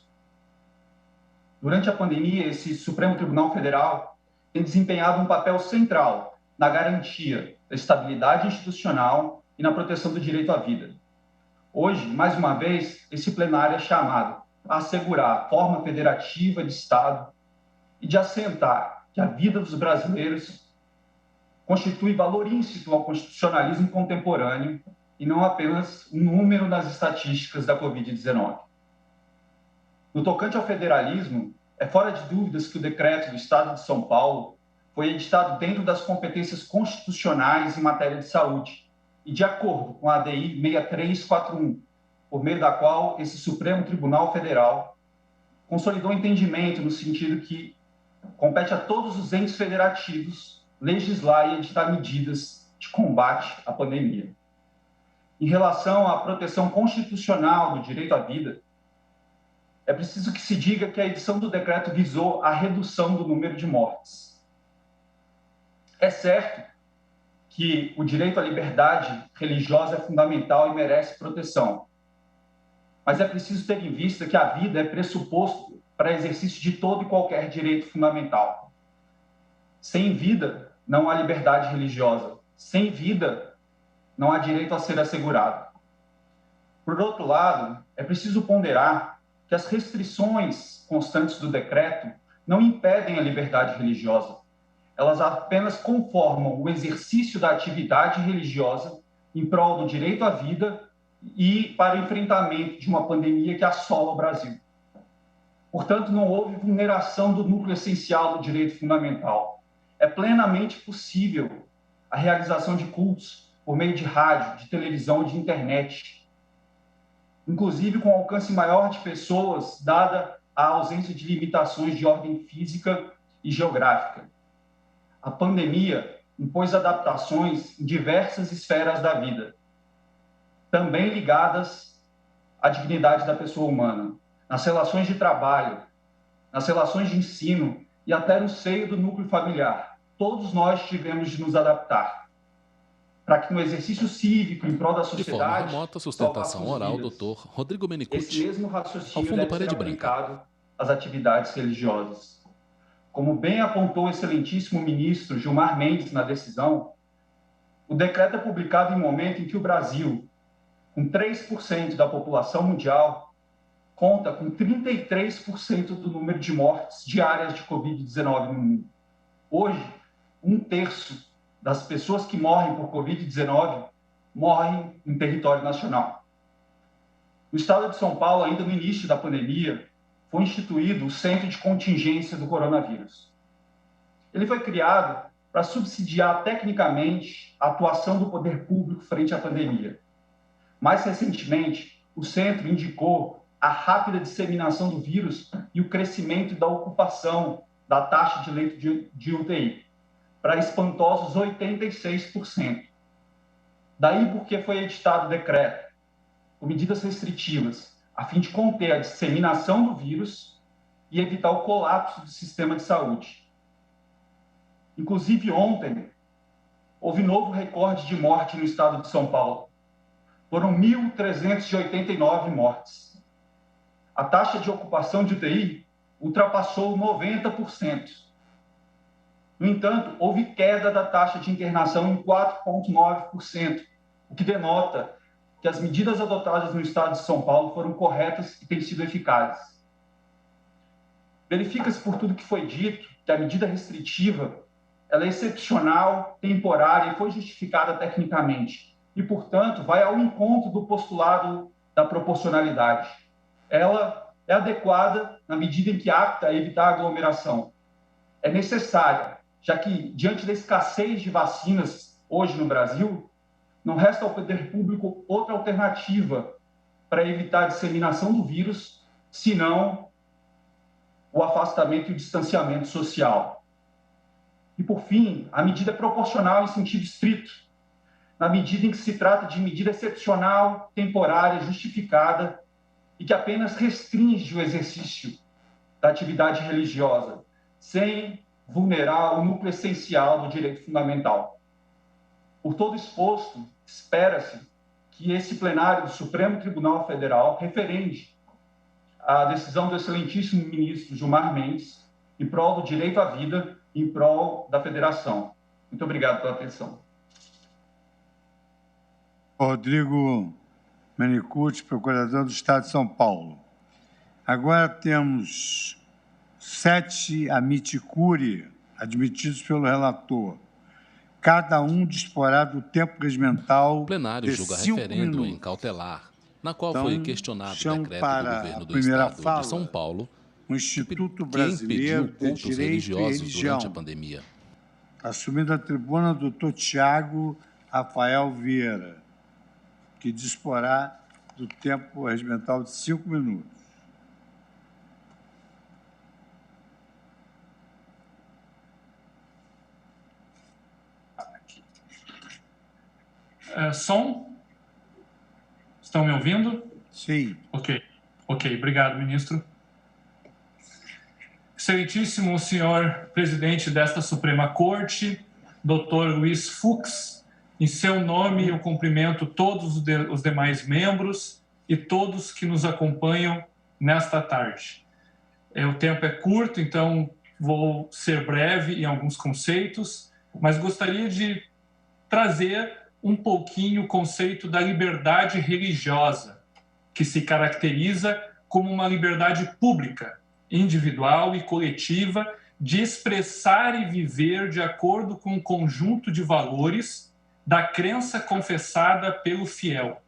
Durante a pandemia, esse Supremo Tribunal Federal tem desempenhado um papel central na garantia da estabilidade institucional e na proteção do direito à vida. Hoje, mais uma vez, esse plenário é chamado a assegurar a forma federativa de Estado e de assentar que a vida dos brasileiros constitui valor íncito ao constitucionalismo contemporâneo e não apenas um número nas estatísticas da Covid-19. No tocante ao federalismo, é fora de dúvidas que o decreto do Estado de São Paulo foi editado dentro das competências constitucionais em matéria de saúde e de acordo com a ADI 6341, por meio da qual esse Supremo Tribunal Federal consolidou o entendimento no sentido que compete a todos os entes federativos legislar e editar medidas de combate à pandemia. Em relação à proteção constitucional do direito à vida, é preciso que se diga que a edição do decreto visou a redução do número de mortes. É certo que o direito à liberdade religiosa é fundamental e merece proteção, mas é preciso ter em vista que a vida é pressuposto para exercício de todo e qualquer direito fundamental. Sem vida, não há liberdade religiosa. Sem vida, não há direito a ser assegurado. Por outro lado, é preciso ponderar que as restrições constantes do decreto não impedem a liberdade religiosa. Elas apenas conformam o exercício da atividade religiosa em prol do direito à vida e para o enfrentamento de uma pandemia que assola o Brasil. Portanto, não houve vulneração do núcleo essencial do direito fundamental. É plenamente possível a realização de cultos por meio de rádio, de televisão e de internet, inclusive com alcance maior de pessoas, dada a ausência de limitações de ordem física e geográfica. A pandemia impôs adaptações em diversas esferas da vida, também ligadas à dignidade da pessoa humana, nas relações de trabalho, nas relações de ensino e até no seio do núcleo familiar. Todos nós tivemos de nos adaptar para que no exercício cívico em prol da sociedade...
De forma remota, sustentação oral, Dr. Rodrigo Menicucci.
Esse mesmo raciocínio deve ser aplicado às atividades religiosas. Como bem apontou o excelentíssimo ministro Gilmar Mendes na decisão, o decreto é publicado em um momento em que o Brasil, com 3% da população mundial, conta com 33% do número de mortes diárias de Covid-19 no mundo. Hoje, 1/3 das pessoas que morrem por Covid-19 morrem em território nacional. No estado de São Paulo, ainda no início da pandemia, foi instituído o Centro de Contingência do Coronavírus. Ele foi criado para subsidiar tecnicamente a atuação do poder público frente à pandemia. Mais recentemente, o centro indicou a rápida disseminação do vírus e o crescimento da ocupação da taxa de leito de UTI, para espantosos 86%. Daí porque foi editado o decreto, com medidas restritivas, a fim de conter a disseminação do vírus e evitar o colapso do sistema de saúde. Inclusive, ontem, houve novo recorde de morte no estado de São Paulo. Foram 1.389 mortes. A taxa de ocupação de UTI ultrapassou 90%. No entanto, houve queda da taxa de internação em 4,9%, o que denota que as medidas adotadas no estado de São Paulo foram corretas e têm sido eficazes. Verifica-se por tudo que foi dito que a medida restritiva ela é excepcional, temporária e foi justificada tecnicamente e, portanto, vai ao encontro do postulado da proporcionalidade. Ela é adequada na medida em que apta a evitar a aglomeração. É necessária, já que, diante da escassez de vacinas hoje no Brasil, não resta ao poder público outra alternativa para evitar a disseminação do vírus, senão o afastamento e o distanciamento social. E, por fim, a medida é proporcional em sentido estrito, na medida em que se trata de medida excepcional, temporária, justificada e que apenas restringe o exercício da atividade religiosa, sem vulnerar o núcleo essencial do direito fundamental. Por todo exposto, espera-se que esse plenário do Supremo Tribunal Federal referende a decisão do excelentíssimo ministro Gilmar Mendes em prol do direito à vida, em prol da federação. Muito obrigado pela atenção.
Rodrigo Menicucci, procurador do Estado de São Paulo. Agora temos 7 amici curiae admitidos pelo relator. Cada um disporá do tempo regimental
O plenário
de
julga
5
referendo
minutos.
em cautelar, na qual
Então,
foi questionado o
chamo
decreto do
para
governo
a
do
primeira
estado
fala
de São Paulo
o Instituto
que impediu
Brasileiro de
cultos
Direito e
religiosos
Religião.
durante a pandemia.
Assumindo a tribuna, doutor Tiago Rafael Vieira, que disporá do tempo regimental de 5 minutos.
Som? Estão me ouvindo?
Sim.
Ok, obrigado, ministro. Excelentíssimo senhor presidente desta Suprema Corte, doutor Luiz Fux, em seu nome eu cumprimento todos os demais membros e todos que nos acompanham nesta tarde. O tempo é curto, então vou ser breve em alguns conceitos, mas gostaria de trazer um pouquinho o conceito da liberdade religiosa, que se caracteriza como uma liberdade pública, individual e coletiva, de expressar e viver de acordo com um conjunto de valores da crença confessada pelo fiel.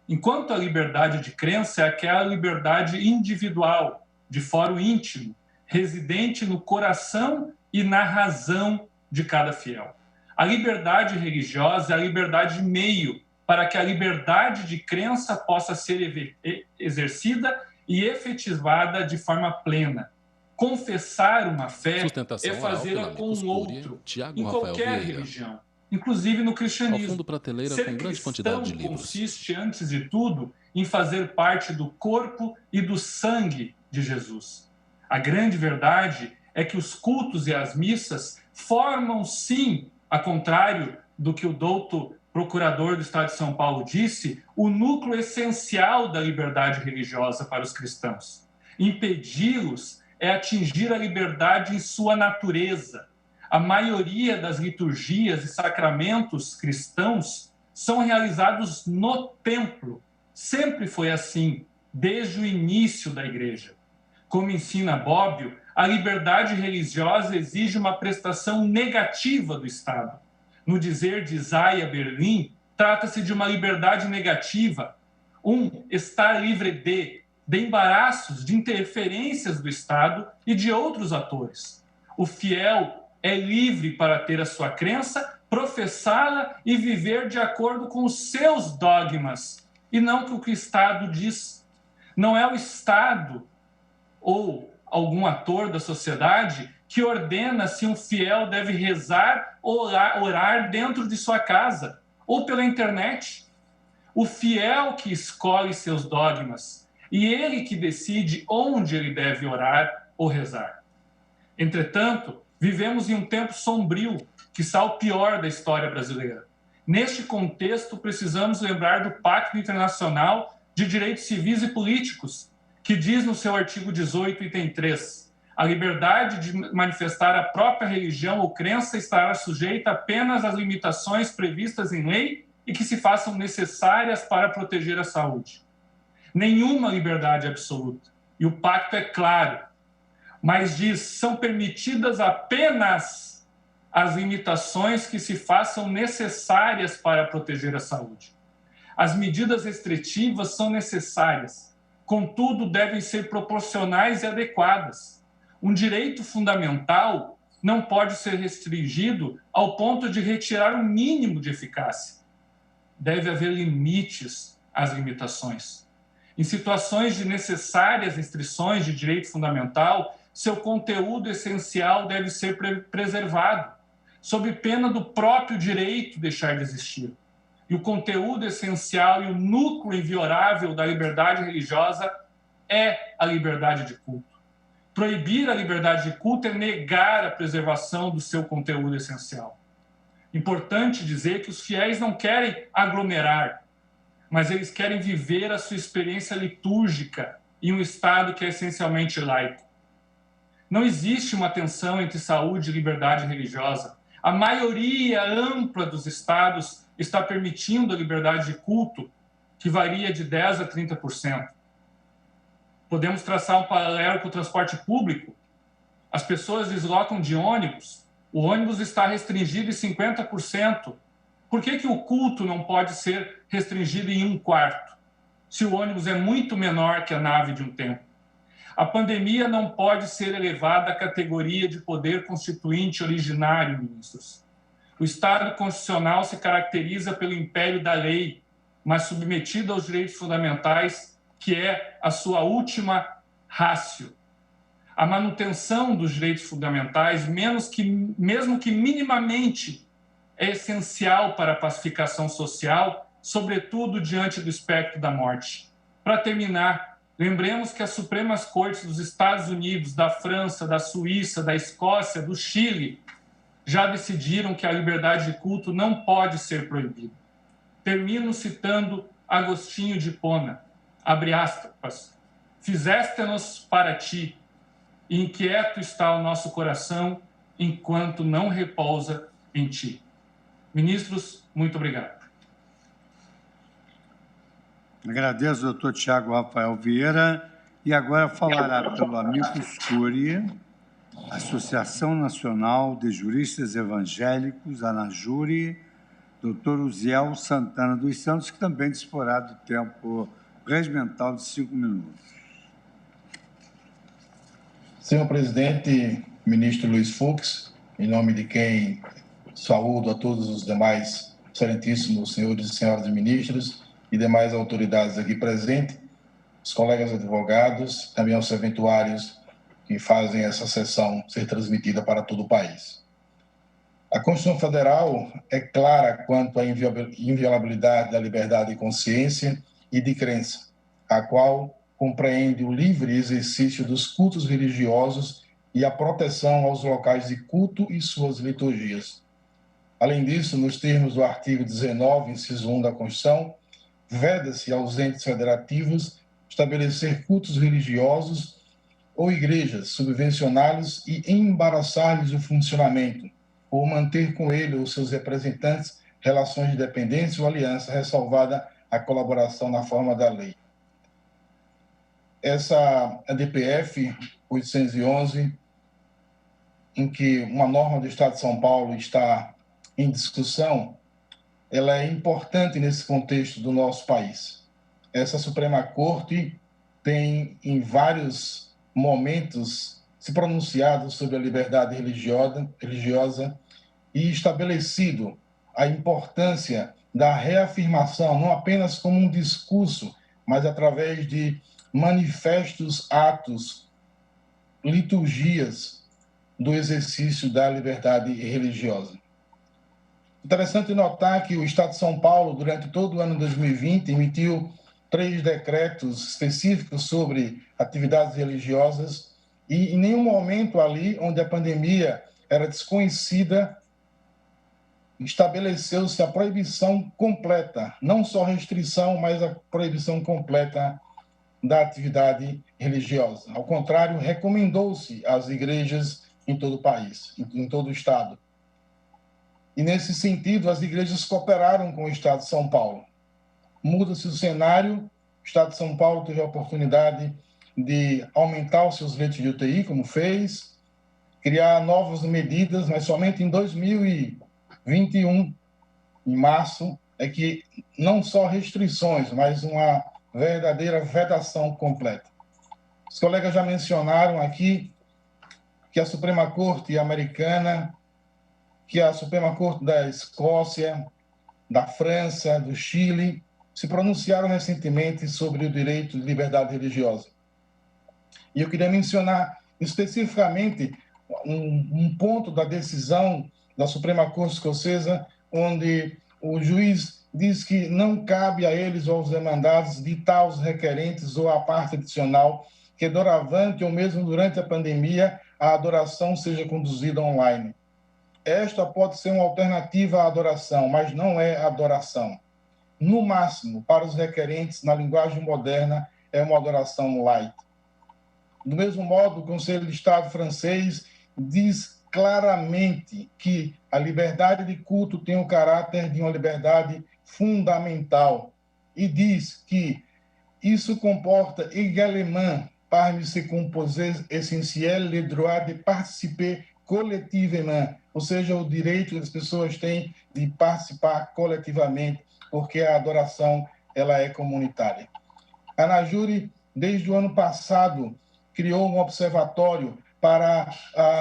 Enquanto a liberdade de crença é aquela liberdade individual, de fórum íntimo, residente no coração e na razão de cada fiel. A liberdade religiosa é a liberdade meio para que a liberdade de crença possa ser exercida e efetivada de forma plena. Confessar uma fé é fazê-la com um outro, em qualquer religião, inclusive no cristianismo.
Ao fundo, prateleira
Ser
com grande
cristão
quantidade de livros.
consiste, antes de tudo, em fazer parte do corpo e do sangue de Jesus. A grande verdade é que os cultos e as missas formam, sim, ao contrário do que o douto procurador do Estado de São Paulo disse, o núcleo essencial da liberdade religiosa para os cristãos. Impedi-los é atingir a liberdade em sua natureza. A maioria das liturgias e sacramentos cristãos são realizados no templo. Sempre foi assim, desde o início da igreja. Como ensina Bobbio, a liberdade religiosa exige uma prestação negativa do Estado. No dizer de Isaiah Berlin, trata-se de uma liberdade negativa, estar livre de embaraços, de interferências do Estado e de outros atores. O fiel é livre para ter a sua crença, professá-la e viver de acordo com os seus dogmas, e não com o que o Estado diz. Não é o Estado ou algum ator da sociedade que ordena se um fiel deve rezar ou orar dentro de sua casa ou pela internet. O fiel que escolhe seus dogmas e ele que decide onde ele deve orar ou rezar. Entretanto, vivemos em um tempo sombrio, quiçá o pior da história brasileira. Neste contexto, precisamos lembrar do Pacto Internacional de Direitos Civis e Políticos, que diz no seu artigo 18, item 3, a liberdade de manifestar a própria religião ou crença estará sujeita apenas às limitações previstas em lei e que se façam necessárias para proteger a saúde. Nenhuma liberdade absoluta. E o pacto é claro, mas diz, são permitidas apenas as limitações que se façam necessárias para proteger a saúde. As medidas restritivas são necessárias, contudo, devem ser proporcionais e adequadas. Um direito fundamental não pode ser restringido ao ponto de retirar o mínimo de eficácia. Deve haver limites às limitações. Em situações de necessárias restrições de direito fundamental, seu conteúdo essencial deve ser preservado, sob pena do próprio direito deixar de existir. E o conteúdo essencial e o núcleo inviolável da liberdade religiosa é a liberdade de culto. Proibir a liberdade de culto é negar a preservação do seu conteúdo essencial. Importante dizer que os fiéis não querem aglomerar, mas eles querem viver a sua experiência litúrgica em um Estado que é essencialmente laico. Não existe uma tensão entre saúde e liberdade religiosa. A maioria ampla dos estados está permitindo a liberdade de culto, que varia de 10% a 30%. Podemos traçar um paralelo com o transporte público. As pessoas deslocam de ônibus O ônibus está restringido em 50%. Por que o culto não pode ser restringido em 1/4, se o ônibus é muito menor que a nave de um templo? A pandemia não pode ser elevada à categoria de poder constituinte originário, ministros. O Estado constitucional se caracteriza pelo império da lei, mas submetido aos direitos fundamentais, que é a sua última ratio. A manutenção dos direitos fundamentais, mesmo que minimamente, é essencial para a pacificação social, sobretudo diante do espectro da morte. Para terminar, lembremos que as Supremas Cortes dos Estados Unidos, da França, da Suíça, da Escócia, do Chile, já decidiram que a liberdade de culto não pode ser proibida. Termino citando Agostinho de Hipona, abre aspas, fizeste-nos para ti, e inquieto está o nosso coração, enquanto não repousa em ti. Ministros, muito obrigado.
Agradeço ao doutor Tiago Rafael Vieira. E agora falará pelo Amicus Curiae, Associação Nacional de Juristas Evangélicos, ANAJURE, doutor Uziel Santana dos Santos, que também disporá do tempo regimental de 5 minutos.
Senhor presidente, ministro Luiz Fux, em nome de quem saúdo a todos os demais excelentíssimos senhores e senhoras ministros e demais autoridades aqui presentes, os colegas advogados, também aos serventuários que fazem essa sessão ser transmitida para todo o país. A Constituição Federal é clara quanto à inviolabilidade da liberdade de consciência e de crença, a qual compreende o livre exercício dos cultos religiosos e a proteção aos locais de culto e suas liturgias. Além disso, nos termos do artigo 19, inciso 1 da Constituição, veda-se aos entes federativos estabelecer cultos religiosos ou igrejas, subvencioná-los e embaraçar-lhes o funcionamento, ou manter com ele ou seus representantes relações de dependência ou aliança, ressalvada a colaboração na forma da lei. Essa DPF 811, em que uma norma do Estado de São Paulo está em discussão, ela é importante nesse contexto do nosso país. Essa Suprema Corte tem, em vários momentos, se pronunciado sobre a liberdade religiosa e estabelecido a importância da reafirmação, não apenas como um discurso, mas através de manifestos, atos, liturgias do exercício da liberdade religiosa. Interessante notar que o Estado de São Paulo, durante todo o ano 2020, emitiu 3 decretos específicos sobre atividades religiosas e em nenhum momento ali onde a pandemia era desconhecida, estabeleceu-se a proibição completa, não só restrição, mas a proibição completa da atividade religiosa. Ao contrário, recomendou-se às igrejas em todo o país, em todo o Estado. E, nesse sentido, as igrejas cooperaram com o Estado de São Paulo. Muda-se o cenário, o Estado de São Paulo teve a oportunidade de aumentar os seus leitos de UTI, como fez, criar novas medidas, mas somente em 2021, em março, é que não só restrições, mas uma verdadeira vedação completa. Os colegas já mencionaram aqui que a Suprema Corte americana, que a Suprema Corte da Escócia, da França, do Chile, se pronunciaram recentemente sobre o direito de liberdade religiosa. E eu queria mencionar especificamente um ponto da decisão da Suprema Corte Escocesa, onde o juiz diz que não cabe a eles ou aos demandados ditar aos requerentes ou à parte adicional que doravante ou mesmo durante a pandemia a adoração seja conduzida online. Esta pode ser uma alternativa à adoração, mas não é adoração. No máximo, para os requerentes, na linguagem moderna, é uma adoração light. Do mesmo modo, o Conselho de Estado francês diz claramente que a liberdade de culto tem o caráter de uma liberdade fundamental e diz que isso comporta également parmi ses composés essentiels le droit de participer coletivement, ou seja, o direito que as pessoas têm de participar coletivamente, porque a adoração ela é comunitária. A Anajure, desde o ano passado, criou um observatório para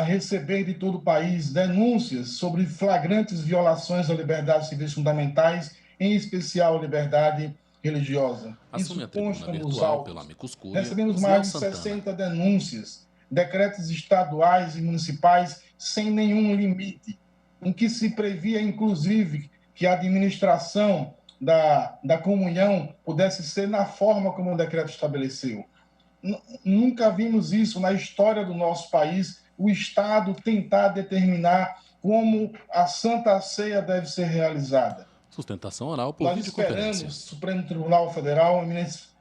receber de todo o país denúncias sobre flagrantes violações das liberdades civis fundamentais, em especial a liberdade religiosa.
Assume
Isso consta nos autos.
Cuscúria,
recebemos mais de 60 denúncias, decretos estaduais e municipais sem nenhum limite, em que se previa, inclusive, que a administração da comunhão pudesse ser na forma como o decreto estabeleceu. Nunca vimos isso na história do nosso país, o Estado tentar determinar como a Santa Ceia deve ser realizada.
Sustentação oral por
Nós
videoconferência.
esperamos, Supremo Tribunal Federal,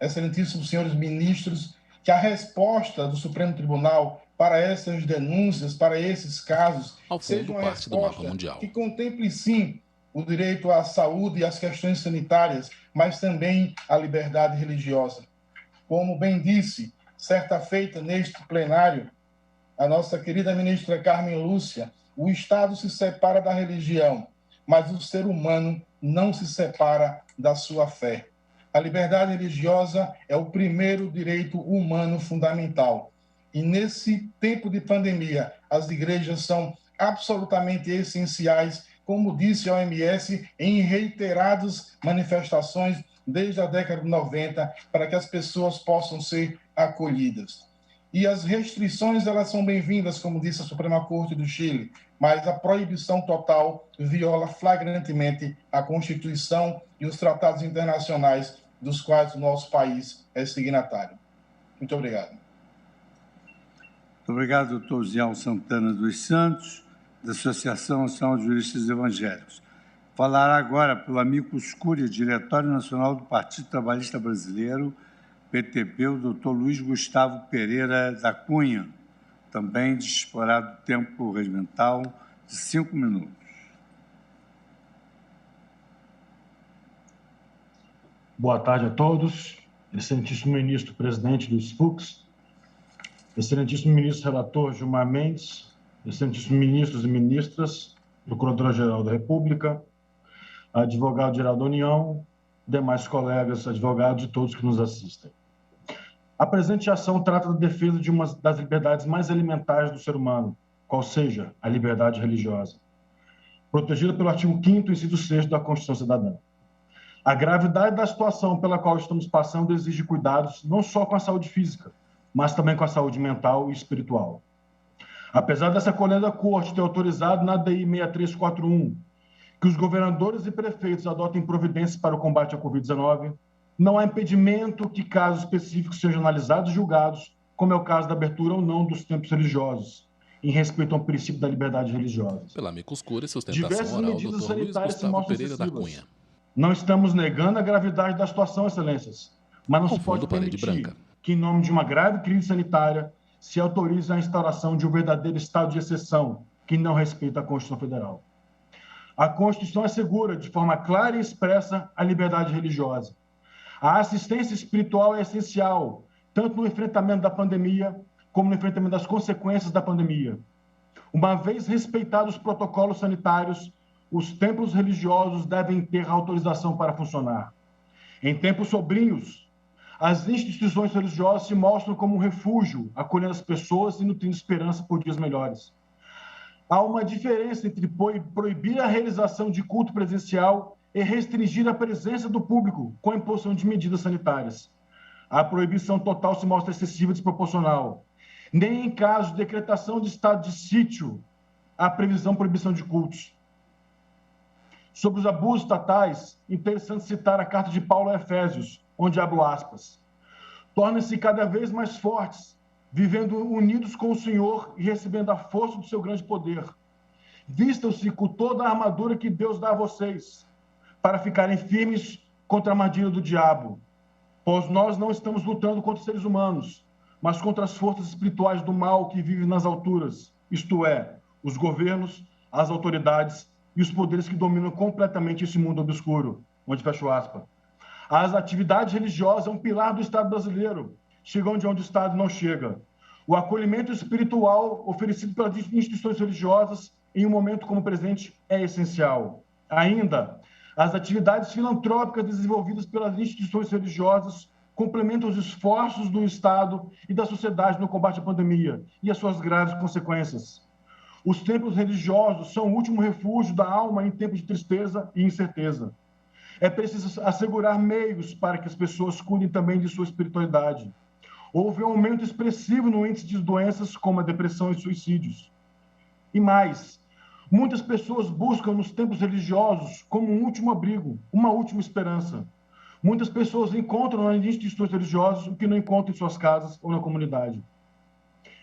excelentíssimos senhores ministros, que a resposta do Supremo Tribunal para essas denúncias, para esses casos, seja uma resposta que contemple, sim, o direito à saúde e às questões sanitárias, mas também a liberdade religiosa. Como bem disse, certa feita neste plenário, a nossa querida ministra Carmen Lúcia, o Estado se separa da religião, mas o ser humano não se separa da sua fé. A liberdade religiosa é o primeiro direito humano fundamental. E nesse tempo de pandemia, as igrejas são absolutamente essenciais, como disse a OMS, em reiteradas manifestações desde a década de 90, para que as pessoas possam ser acolhidas. E as restrições, elas são bem-vindas, como disse a Suprema Corte do Chile, mas a proibição total viola flagrantemente a Constituição e os tratados internacionais dos quais o nosso país é signatário. Muito obrigado.
Muito obrigado, doutor Zial Santana dos Santos, da Associação Nacional de Juristas Evangélicos. Falará agora pelo amicus curiae, Diretório Nacional do Partido Trabalhista Brasileiro, PTB, o doutor Luiz Gustavo Pereira da Cunha, também disporá do tempo regimental de 5 minutos.
Boa tarde a todos. Excelentíssimo ministro presidente do SFUX, excelentíssimo ministro relator Gilmar Mendes, excelentíssimos ministros e ministras, Procuradora-Geral da República, advogado-geral da União, demais colegas advogados e todos que nos assistem. A presente ação trata da defesa de uma das liberdades mais elementares do ser humano, qual seja a liberdade religiosa, protegida pelo artigo 5º, inciso 6º da Constituição Cidadã. A gravidade da situação pela qual estamos passando exige cuidados não só com a saúde física, mas também com a saúde mental e espiritual. Apesar dessa colenda corte ter autorizado na DI 6341 que os governadores e prefeitos adotem providências para o combate à Covid-19, não há impedimento que casos específicos sejam analisados e julgados, como é o caso da abertura ou não dos templos religiosos, em respeito ao princípio da liberdade religiosa.
Pela amicus curiae, sustentação oral, doutor Luiz Gustavo Pereira da Cunha.
Não estamos negando a gravidade da situação, excelências, mas não se pode permitir que, em nome de uma grave crise sanitária, se autorize a instauração de um verdadeiro estado de exceção que não respeita a Constituição Federal. A Constituição assegura, de forma clara e expressa, a liberdade religiosa. A assistência espiritual é essencial, tanto no enfrentamento da pandemia, como no enfrentamento das consequências da pandemia. Uma vez respeitados os protocolos sanitários, os templos religiosos devem ter autorização para funcionar. Em tempos sombrios, as instituições religiosas se mostram como um refúgio, acolhendo as pessoas e nutrindo esperança por dias melhores. Há uma diferença entre proibir a realização de culto presencial e restringir a presença do público com a imposição de medidas sanitárias. A proibição total se mostra excessiva e desproporcional. Nem em caso de decretação de estado de sítio há proibição de cultos. Sobre os abusos estatais, interessante citar a carta de Paulo a Efésios, onde abro aspas. Tornem-se cada vez mais fortes, vivendo unidos com o Senhor e recebendo a força do seu grande poder. Vistam-se com toda a armadura que Deus dá a vocês, para ficarem firmes contra a armadilha do diabo. Pois nós não estamos lutando contra seres humanos, mas contra as forças espirituais do mal que vivem nas alturas, isto é, os governos, as autoridades e os poderes que dominam completamente esse mundo obscuro, onde fecho aspas. As atividades religiosas é um pilar do Estado brasileiro, chega onde o Estado não chega. o acolhimento espiritual oferecido pelas instituições religiosas em um momento como o presente é essencial. Ainda, as atividades filantrópicas desenvolvidas pelas instituições religiosas complementam os esforços do Estado e da sociedade no combate à pandemia e as suas graves consequências. Os templos religiosos são o último refúgio da alma em tempos de tristeza e incerteza. É preciso assegurar meios para que as pessoas cuidem também de sua espiritualidade. Houve um aumento expressivo no índice de doenças como a depressão e suicídios. E mais, muitas pessoas buscam nos templos religiosos como um último abrigo, uma última esperança. Muitas pessoas encontram nas instituições religiosas o que não encontram em suas casas ou na comunidade.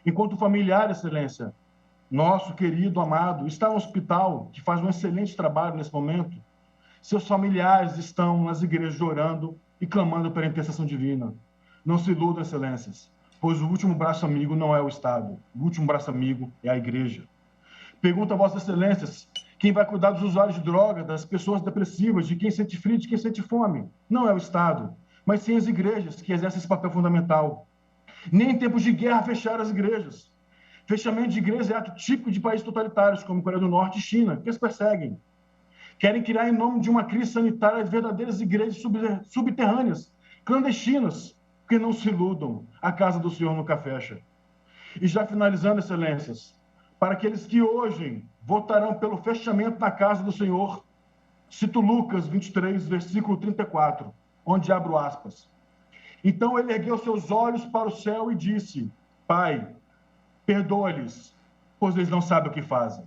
Enquanto familiar, Excelência, nosso querido, amado, está no hospital, que faz um excelente trabalho nesse momento, seus familiares estão nas igrejas orando e clamando pela intercessão divina. Não se iludam, Excelências, pois o último braço amigo não é o Estado, o último braço amigo é a igreja. Pergunto a Vossas Excelências, quem vai cuidar dos usuários de droga, das pessoas depressivas, de quem sente frio, de quem sente fome? Não é o Estado, mas sim as igrejas, que exercem esse papel fundamental. Nem em tempos de guerra fecharam as igrejas. Fechamento de igrejas é ato típico de países totalitários, como Coreia do Norte e China, que as perseguem. Querem criar, em nome de uma crise sanitária, verdadeiras igrejas subterrâneas, clandestinas, que não se iludam, a casa do Senhor nunca fecha. E já finalizando, Excelências, para aqueles que hoje votarão pelo fechamento da casa do Senhor, cito Lucas 23, versículo 34, onde abro aspas. Então ele ergueu seus olhos para o céu e disse, Pai, perdoa-lhes, pois eles não sabem o que fazem.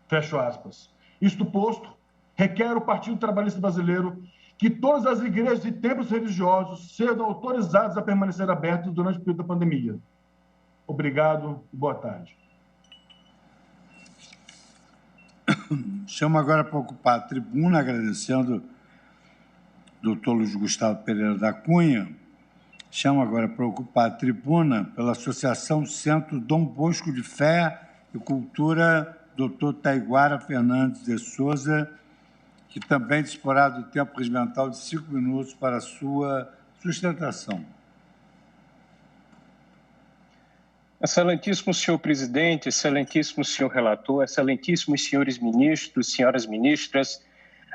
Fecho aspas. Isto posto, requer o Partido Trabalhista Brasileiro que todas as igrejas e templos religiosos sejam autorizados a permanecer abertos durante o período da pandemia. Obrigado e boa tarde.
Chamo agora para ocupar a tribuna, agradecendo o Dr. Luiz Gustavo Pereira da Cunha. Chamo agora para ocupar a tribuna pela Associação Centro Dom Bosco de Fé e Cultura, Dr. Taiguara Fernandes de Souza, que também disporá do tempo regimental de 5 minutos para a sua sustentação.
Excelentíssimo senhor presidente, excelentíssimo senhor relator, excelentíssimos senhores ministros, senhoras ministras,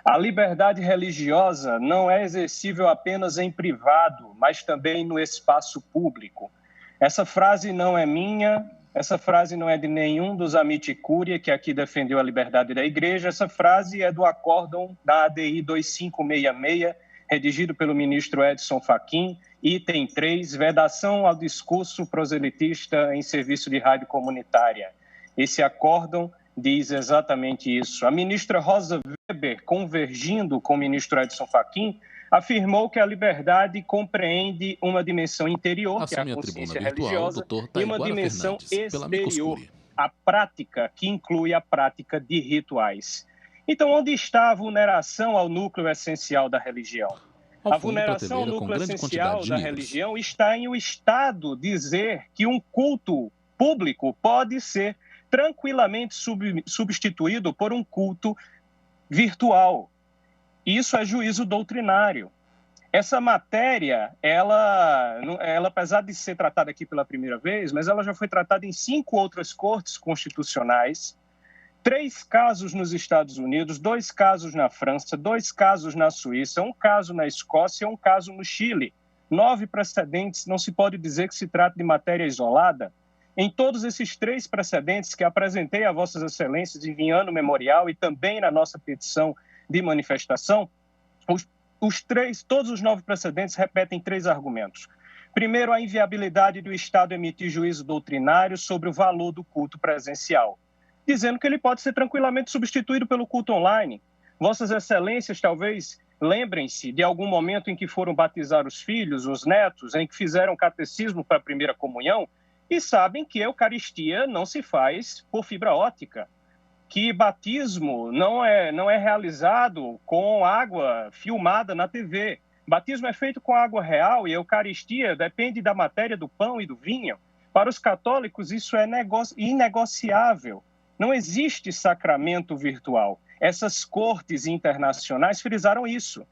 a liberdade religiosa não é exercível apenas em privado, mas também no espaço público. Essa frase não é minha, essa frase não é de nenhum dos Amite Curiae, que aqui defendeu a liberdade da igreja, essa frase é do acórdão da ADI 2566, redigido pelo ministro Edson Fachin, item 3, vedação ao discurso proselitista em serviço de rádio comunitária. Esse acórdão diz exatamente isso. A ministra Rosa Weber, convergindo com o ministro Edson Fachin, afirmou que a liberdade compreende uma dimensão interior, que é a consciência religiosa, e uma dimensão exterior, a prática, que inclui a prática de rituais. Então, onde está a vulneração ao núcleo essencial da religião? A vulneração ao núcleo essencial da religião está em o Estado dizer que um culto público pode ser tranquilamente substituído por um culto virtual. Isso é juízo doutrinário. Essa matéria, ela, apesar de ser tratada aqui pela primeira vez, mas ela já foi tratada em 5 outras cortes constitucionais, 3 casos nos Estados Unidos, 2 casos na França, 2 casos na Suíça, 1 caso na Escócia, 1 caso no Chile. 9 precedentes, não se pode dizer que se trata de matéria isolada. Em todos esses 3 precedentes que apresentei a Vossas Excelências enviando memorial e também na nossa petição de manifestação, todos os 9 precedentes repetem 3 argumentos. Primeiro, a inviabilidade do Estado emitir juízo doutrinário sobre o valor do culto presencial, dizendo que ele pode ser tranquilamente substituído pelo culto online. Vossas Excelências talvez lembrem-se de algum momento em que foram batizar os filhos, os netos, em que fizeram catecismo para a primeira comunhão e sabem que a Eucaristia não se faz por fibra óptica, que batismo não é realizado com água filmada na TV. Batismo é feito com água real e a Eucaristia depende da matéria do pão e do vinho. Para os católicos, isso é inegociável. Não existe sacramento virtual. Essas cortes internacionais frisaram isso.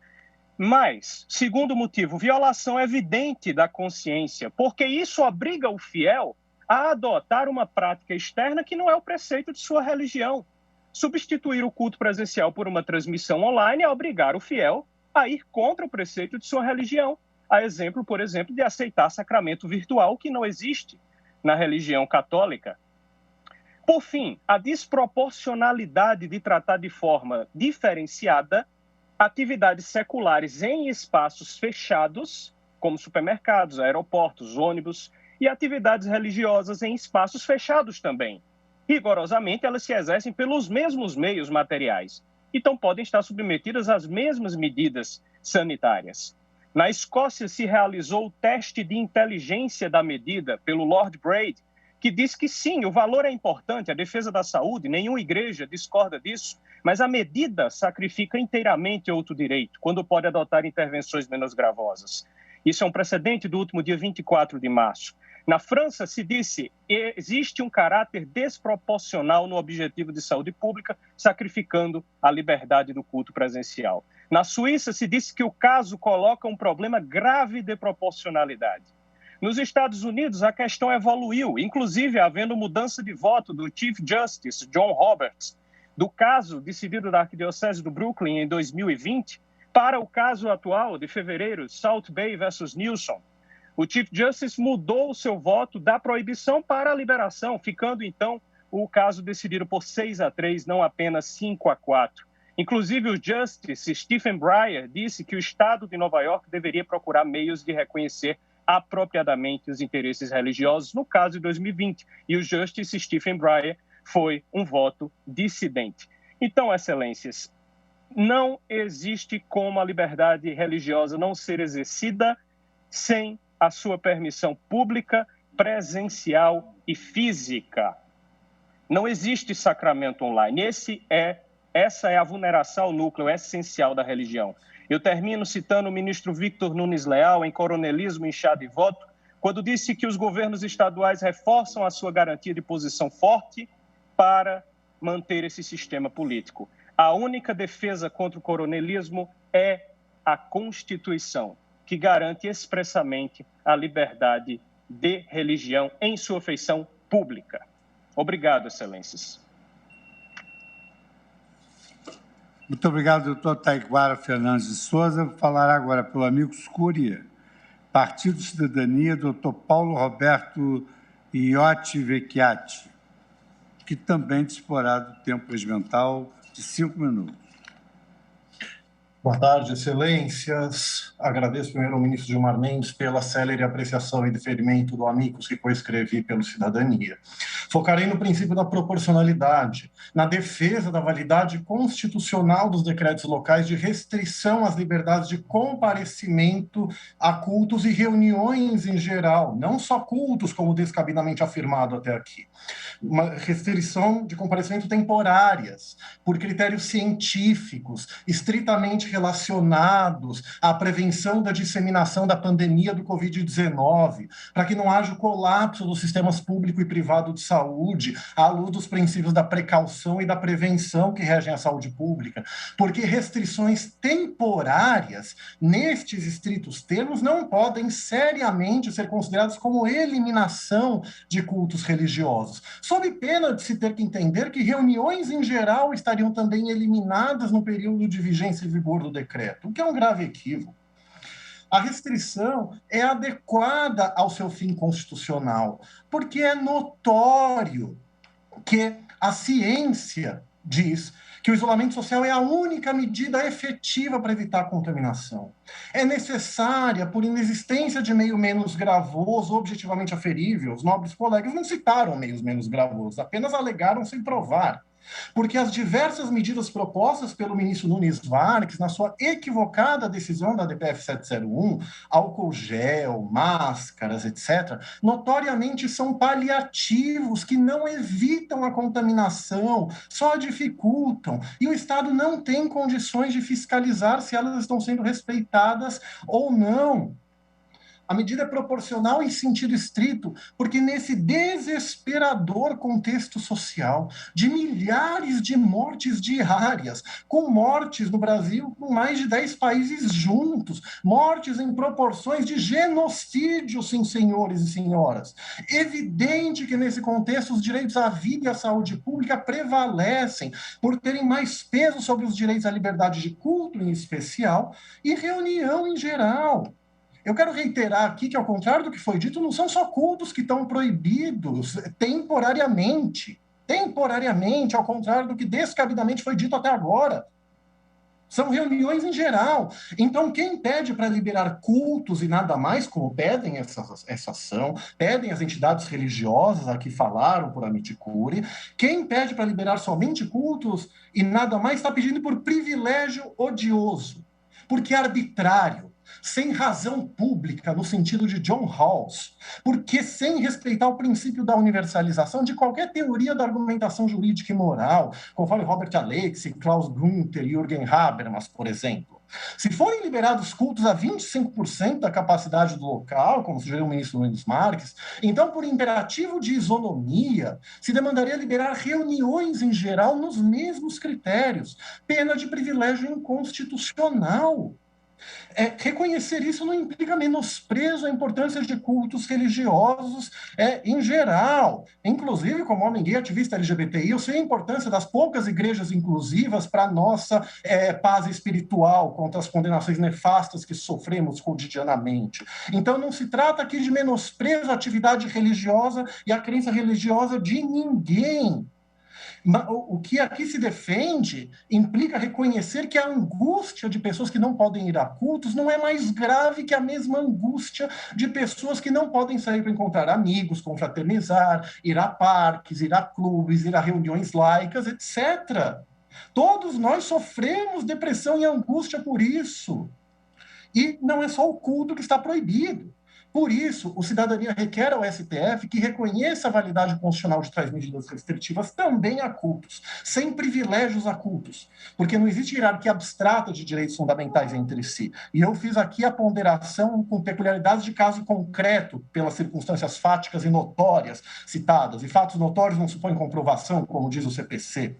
Mas, segundo motivo, violação evidente da consciência, porque isso obriga o fiel a adotar uma prática externa que não é o preceito de sua religião. Substituir o culto presencial por uma transmissão online é obrigar o fiel a ir contra o preceito de sua religião. A exemplo, por exemplo, de aceitar sacramento virtual, que não existe na religião católica. Por fim, a desproporcionalidade de tratar de forma diferenciada atividades seculares em espaços fechados, como supermercados, aeroportos, ônibus, e atividades religiosas em espaços fechados também. Rigorosamente, elas se exercem pelos mesmos meios materiais, então podem estar submetidas às mesmas medidas sanitárias. Na Escócia, se realizou o teste de inteligência da medida pelo Lord Braid, que diz que sim, o valor é importante, a defesa da saúde, nenhuma igreja discorda disso, mas a medida sacrifica inteiramente outro direito, quando pode adotar intervenções menos gravosas. Isso é um precedente do último dia 24 de março. Na França, se disse que existe um caráter desproporcional no objetivo de saúde pública, sacrificando a liberdade do culto presencial. Na Suíça, se disse que o caso coloca um problema grave de proporcionalidade. Nos Estados Unidos, a questão evoluiu, inclusive havendo mudança de voto do Chief Justice John Roberts, do caso decidido da Arquidiocese do Brooklyn em 2020, para o caso atual de fevereiro, South Bay versus Nilson. O Chief Justice mudou o seu voto da proibição para a liberação, ficando, então, o caso decidido por 6-3, não apenas 5-4. Inclusive, o Justice Stephen Breyer disse que o Estado de Nova York deveria procurar meios de reconhecer apropriadamente os interesses religiosos, no caso de 2020. E o Justice Stephen Breyer foi um voto dissidente. Então, Excelências, não existe como a liberdade religiosa não ser exercida sem a sua permissão pública, presencial e física. Não existe sacramento online. Essa é a vulneração ao núcleo essencial da religião. Eu termino citando o ministro Victor Nunes Leal, em Coronelismo, Inchado e Voto, quando disse que os governos estaduais reforçam a sua garantia de posição forte para manter esse sistema político. A única defesa contra o coronelismo é a Constituição, que garante expressamente a liberdade de religião em sua feição pública. Obrigado, Excelências.
Muito obrigado, doutor Taiguara Fernandes de Souza. Vou falar agora pelo amigo Scúria, Partido Cidadania, doutor Paulo Roberto Iotti Vecchiati, que também disporá do tempo regimental de 5 minutos.
Boa tarde, excelências. Agradeço primeiro ao ministro Gilmar Mendes pela célere apreciação e deferimento do amicus que coescrevi pelo Cidadania. Focarei no princípio da proporcionalidade, na defesa da validade constitucional dos decretos locais de restrição às liberdades de comparecimento a cultos e reuniões em geral, não só cultos, como descabidamente afirmado até aqui. Uma restrição de comparecimento temporárias, por critérios científicos, estritamente relacionados à prevenção da disseminação da pandemia do Covid-19, para que não haja o colapso dos sistemas público e privado de saúde, à luz dos princípios da precaução e da prevenção que regem a saúde pública, porque restrições temporárias, nestes estritos termos, não podem seriamente ser consideradas como eliminação de cultos religiosos, sob pena de se ter que entender que reuniões em geral estariam também eliminadas no período de vigência e vigor do decreto, o que é um grave equívoco. A restrição é adequada ao seu fim constitucional, porque é notório que a ciência diz que o isolamento social é a única medida efetiva para evitar a contaminação. É necessária por inexistência de meio menos gravoso, objetivamente aferível. Os nobres colegas não citaram meios menos gravosos, apenas alegaram sem provar. Porque as diversas medidas propostas pelo ministro Nunes Marques, na sua equivocada decisão da DPF 701, álcool gel, máscaras, etc., notoriamente são paliativos que não evitam a contaminação, só a dificultam, e o Estado não tem condições de fiscalizar se elas estão sendo respeitadas ou não. A medida é proporcional em sentido estrito, porque nesse desesperador contexto social, de milhares de mortes diárias, com mortes no Brasil com mais de 10 países juntos, mortes em proporções de genocídio, sim, senhores e senhoras. Evidente que nesse contexto os direitos à vida e à saúde pública prevalecem por terem mais peso sobre os direitos à liberdade de culto, em especial, e reunião em geral. Eu quero reiterar aqui que, ao contrário do que foi dito, não são só cultos que estão proibidos temporariamente, ao contrário do que descabidamente foi dito até agora. São reuniões em geral. Então, quem pede para liberar cultos e nada mais, como pedem essa ação, pedem as entidades religiosas a que falaram por Amici Curiae, quem pede para liberar somente cultos e nada mais está pedindo por privilégio odioso, porque é arbitrário, sem razão pública, no sentido de John Rawls, porque sem respeitar o princípio da universalização de qualquer teoria da argumentação jurídica e moral, conforme Robert Alexi, Klaus Gunther e Jürgen Habermas, por exemplo. Se forem liberados cultos a 25% da capacidade do local, como sugeriu o ministro Nunes Marques, então, por imperativo de isonomia, se demandaria liberar reuniões em geral nos mesmos critérios, pena de privilégio inconstitucional. Reconhecer isso não implica menosprezo à importância de cultos religiosos em geral. Inclusive, como homem gay ativista LGBTI, eu sei a importância das poucas igrejas inclusivas para a nossa paz espiritual contra as condenações nefastas que sofremos cotidianamente. Então, não se trata aqui de menosprezo à atividade religiosa e à crença religiosa de ninguém. O que aqui se defende implica reconhecer que a angústia de pessoas que não podem ir a cultos não é mais grave que a mesma angústia de pessoas que não podem sair para encontrar amigos, confraternizar, ir a parques, ir a clubes, ir a reuniões laicas, etc. Todos nós sofremos depressão e angústia por isso. E não é só o culto que está proibido. Por isso, o Cidadania requer ao STF que reconheça a validade constitucional de tais medidas restritivas também a cultos, sem privilégios a cultos, porque não existe hierarquia abstrata de direitos fundamentais entre si. E eu fiz aqui a ponderação com peculiaridades de caso concreto, pelas circunstâncias fáticas e notórias citadas, e fatos notórios não supõem comprovação, como diz o CPC.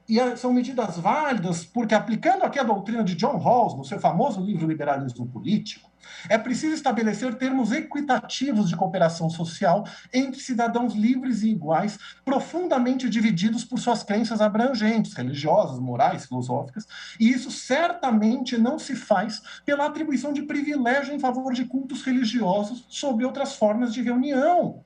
E são medidas válidas porque, aplicando aqui a doutrina de John Rawls, no seu famoso livro Liberalismo Político, é preciso estabelecer termos equitativos de cooperação social entre cidadãos livres e iguais, profundamente divididos por suas crenças abrangentes, religiosas, morais, filosóficas, e isso certamente não se faz pela atribuição de privilégio em favor de cultos religiosos sobre outras formas de reunião.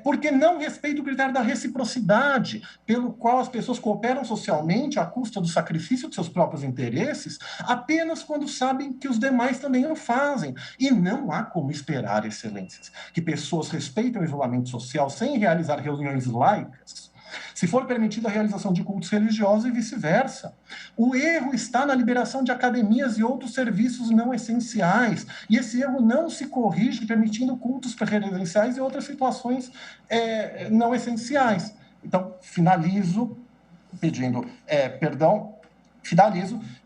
Porque não respeita o critério da reciprocidade, pelo qual as pessoas cooperam socialmente à custa do sacrifício de seus próprios interesses, apenas quando sabem que os demais também o fazem. E não há como esperar, excelências, que pessoas respeitem o isolamento social sem realizar reuniões laicas, se for permitida a realização de cultos religiosos e vice-versa. O erro está na liberação de academias e outros serviços não essenciais, e esse erro não se corrige permitindo cultos preferenciais e outras situações não essenciais. Então, finalizo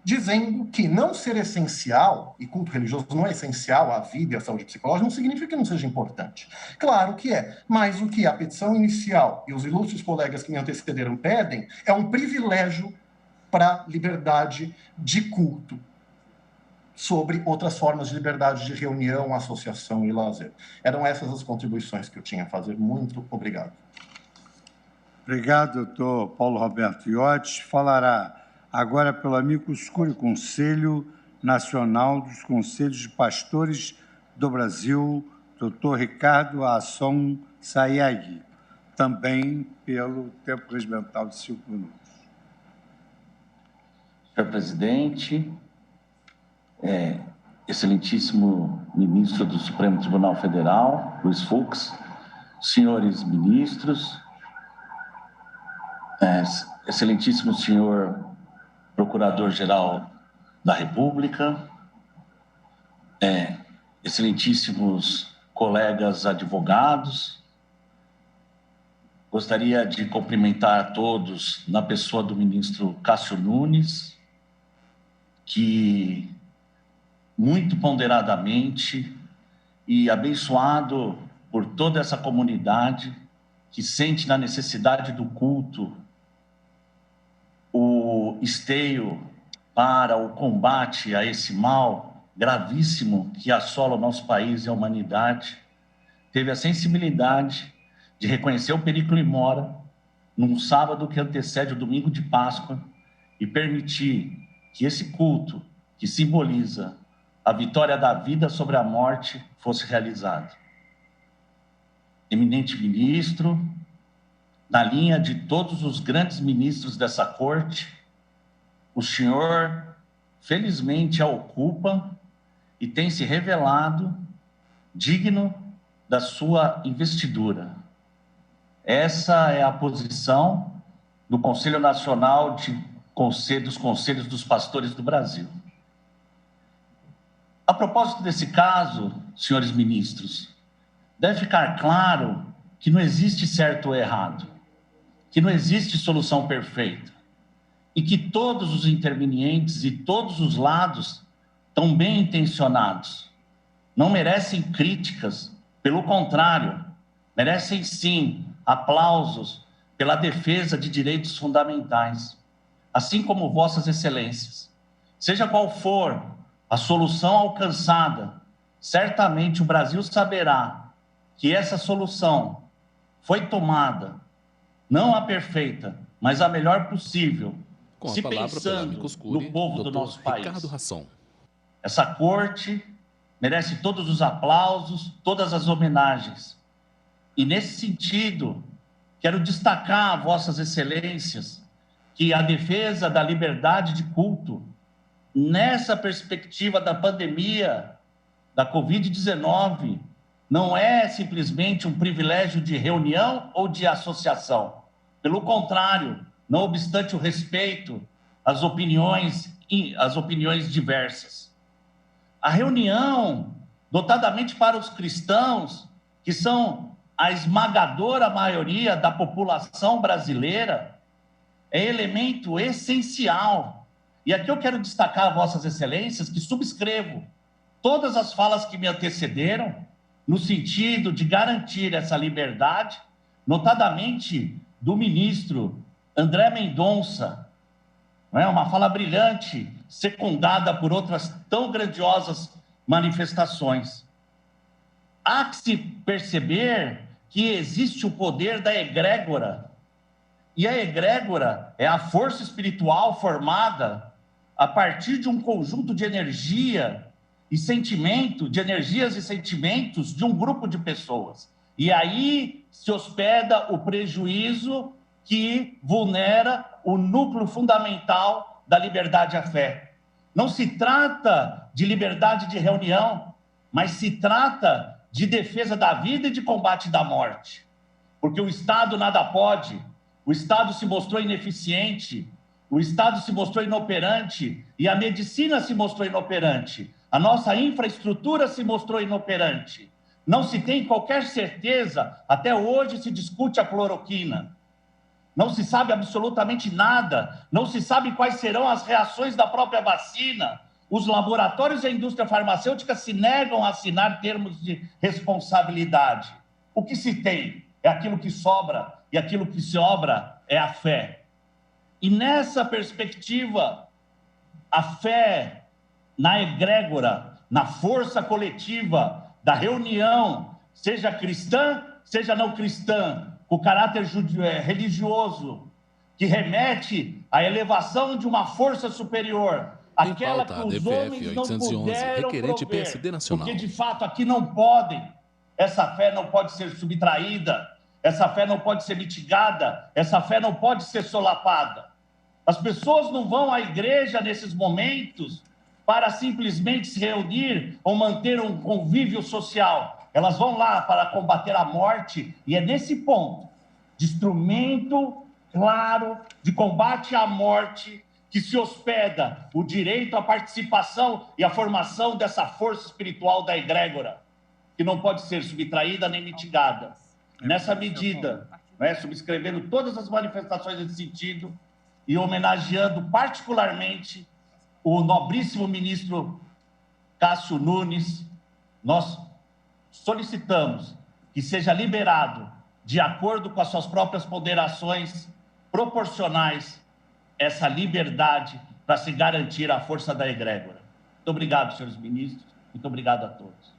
dizendo que não ser essencial, e culto religioso não é essencial à vida e à saúde psicológica, não significa que não seja importante. Claro que é, mas o que a petição inicial e os ilustres colegas que me antecederam pedem é um privilégio para liberdade de culto sobre outras formas de liberdade de reunião, associação e lazer. Eram essas as contribuições que eu tinha a fazer. Muito obrigado.
Obrigado, doutor Paulo Roberto Iotti. Falará agora pelo Amicus Curiae, Conselho Nacional dos Conselhos de Pastores do Brasil, doutor Ricardo Asson Sayegh, também pelo tempo regimental de 5 minutos.
Senhor presidente, excelentíssimo ministro do Supremo Tribunal Federal, Luiz Fux, senhores ministros, excelentíssimo senhor Procurador-Geral da República, excelentíssimos colegas advogados, gostaria de cumprimentar a todos na pessoa do ministro Cássio Nunes, que muito ponderadamente e abençoado por toda essa comunidade que sente na necessidade do culto o esteio para o combate a esse mal gravíssimo que assola o nosso país e a humanidade, teve a sensibilidade de reconhecer o perigo que mora num sábado que antecede o domingo de Páscoa e permitir que esse culto, que simboliza a vitória da vida sobre a morte, fosse realizado. Eminente ministro, na linha de todos os grandes ministros dessa corte, o senhor, felizmente, a ocupa e tem se revelado digno da sua investidura. Essa é a posição do Conselho Nacional dos Conselhos dos Pastores do Brasil. A propósito desse caso, senhores ministros, deve ficar claro que não existe certo ou errado, que não existe solução perfeita e que todos os intervenientes e todos os lados estão bem intencionados. Não merecem críticas, pelo contrário, merecem sim aplausos pela defesa de direitos fundamentais, assim como vossas excelências. Seja qual for a solução alcançada, certamente o Brasil saberá que essa solução foi tomada, não a perfeita, mas a melhor possível, se pensando no povo do nosso país. Essa corte merece todos os aplausos, todas as homenagens. E nesse sentido, quero destacar a vossas excelências que a defesa da liberdade de culto, nessa perspectiva da pandemia da Covid-19, não é simplesmente um privilégio de reunião ou de associação. Pelo contrário, não obstante o respeito às opiniões diversas. A reunião, notadamente para os cristãos, que são a esmagadora maioria da população brasileira, é elemento essencial. E aqui eu quero destacar a vossas excelências que subscrevo todas as falas que me antecederam no sentido de garantir essa liberdade, notadamente do ministro André Mendonça, não é? Uma fala brilhante, secundada por outras tão grandiosas manifestações. Há que se perceber que existe o poder da egrégora, e a egrégora é a força espiritual formada a partir de um conjunto de energia e sentimento, de energias e sentimentos de um grupo de pessoas. E aí se hospeda o prejuízo que vulnera o núcleo fundamental da liberdade à fé. Não se trata de liberdade de reunião, mas se trata de defesa da vida e de combate da morte. Porque o Estado nada pode, o Estado se mostrou ineficiente, o Estado se mostrou inoperante e a medicina se mostrou inoperante. A nossa infraestrutura se mostrou inoperante. Não se tem qualquer certeza, até hoje se discute a cloroquina. Não se sabe absolutamente nada, não se sabe quais serão as reações da própria vacina. Os laboratórios e a indústria farmacêutica se negam a assinar termos de responsabilidade. O que se tem é aquilo que sobra, e aquilo que sobra é a fé. E nessa perspectiva, a fé na egrégora, na força coletiva da reunião, seja cristã, seja não cristã, com caráter religioso, que remete à elevação de uma força superior, aquela que os homens não puderam prover, porque de fato aqui não podem. Essa fé não pode ser subtraída, essa fé não pode ser mitigada, essa fé não pode ser solapada. As pessoas não vão à igreja nesses momentos para simplesmente se reunir ou manter um convívio social. Elas vão lá para combater a morte, e é nesse ponto, de instrumento claro de combate à morte, que se hospeda o direito à participação e à formação dessa força espiritual da egrégora, que não pode ser subtraída nem mitigada. Nessa medida, subscrevendo todas as manifestações nesse sentido e homenageando particularmente o nobríssimo ministro Cássio Nunes, nós solicitamos que seja liberado, de acordo com as suas próprias ponderações, proporcionais, essa liberdade para se garantir a força da egrégora. Muito obrigado, senhores ministros. Muito obrigado a todos.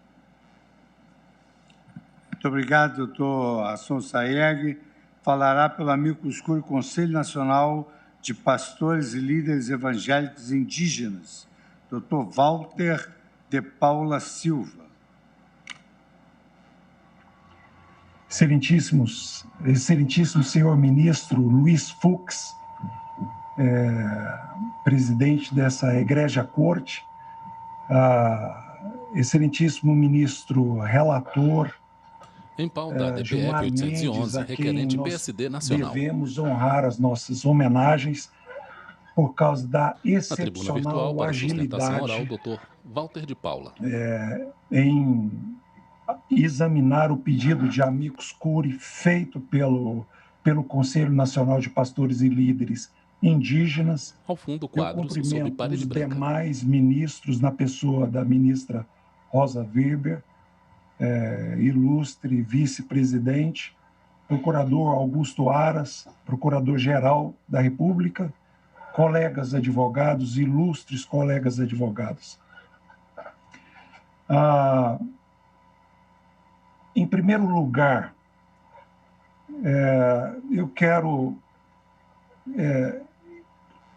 Muito obrigado, doutor Asson Sayeg. Falará pelo amicus curiae Conselho Nacional de Pastores e Líderes Evangélicos Indígenas, doutor Walter de Paula Silva.
Excelentíssimo senhor ministro Luiz Fux, presidente dessa egrégia corte, excelentíssimo ministro relator,
em pauta DPF 811, requerente PSD Nacional.
Devemos honrar as nossas homenagens por causa da excepcional
na tribuna virtual para sustentação oral,
agilidade
doutor Walter de Paula.
Em examinar o pedido de amicus curiae feito pelo Conselho Nacional de Pastores e Líderes Indígenas.
Ao fundo, quadros sob parede branca.
Os demais ministros, na pessoa da ministra Rosa Weber, ilustre vice-presidente, procurador Augusto Aras, procurador-geral da República, colegas advogados, ilustres colegas advogados. Em primeiro lugar, eu quero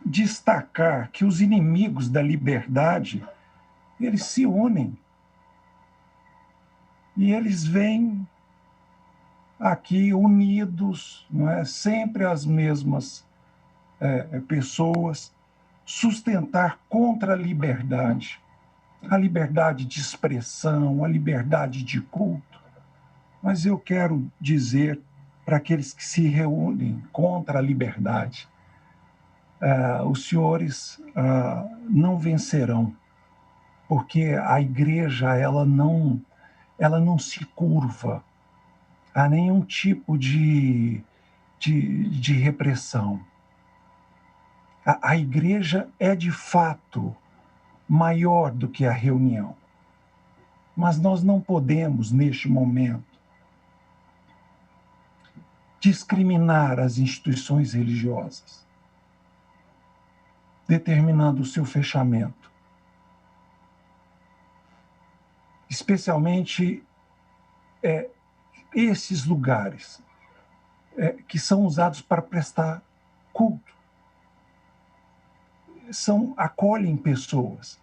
destacar que os inimigos da liberdade, eles se unem. E eles vêm aqui unidos, não é? Sempre as mesmas pessoas, sustentar contra a liberdade de expressão, a liberdade de culto. Mas eu quero dizer para aqueles que se reúnem contra a liberdade, os senhores não vencerão, porque a igreja ela não se curva a nenhum tipo de repressão. A igreja é, de fato, maior do que a reunião. Mas nós não podemos, neste momento, discriminar as instituições religiosas, determinando o seu fechamento. Especialmente esses lugares que são usados para prestar culto. Acolhem pessoas.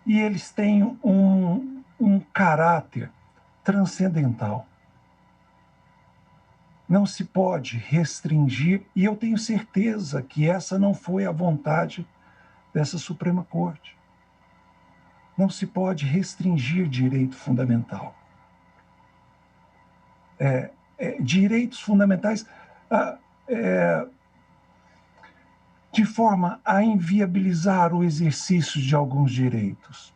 E eles têm um caráter transcendental. Não se pode restringir, e eu tenho certeza que essa não foi a vontade dessa Suprema Corte. Não se pode restringir direito fundamental. Direitos fundamentais de forma a inviabilizar o exercício de alguns direitos.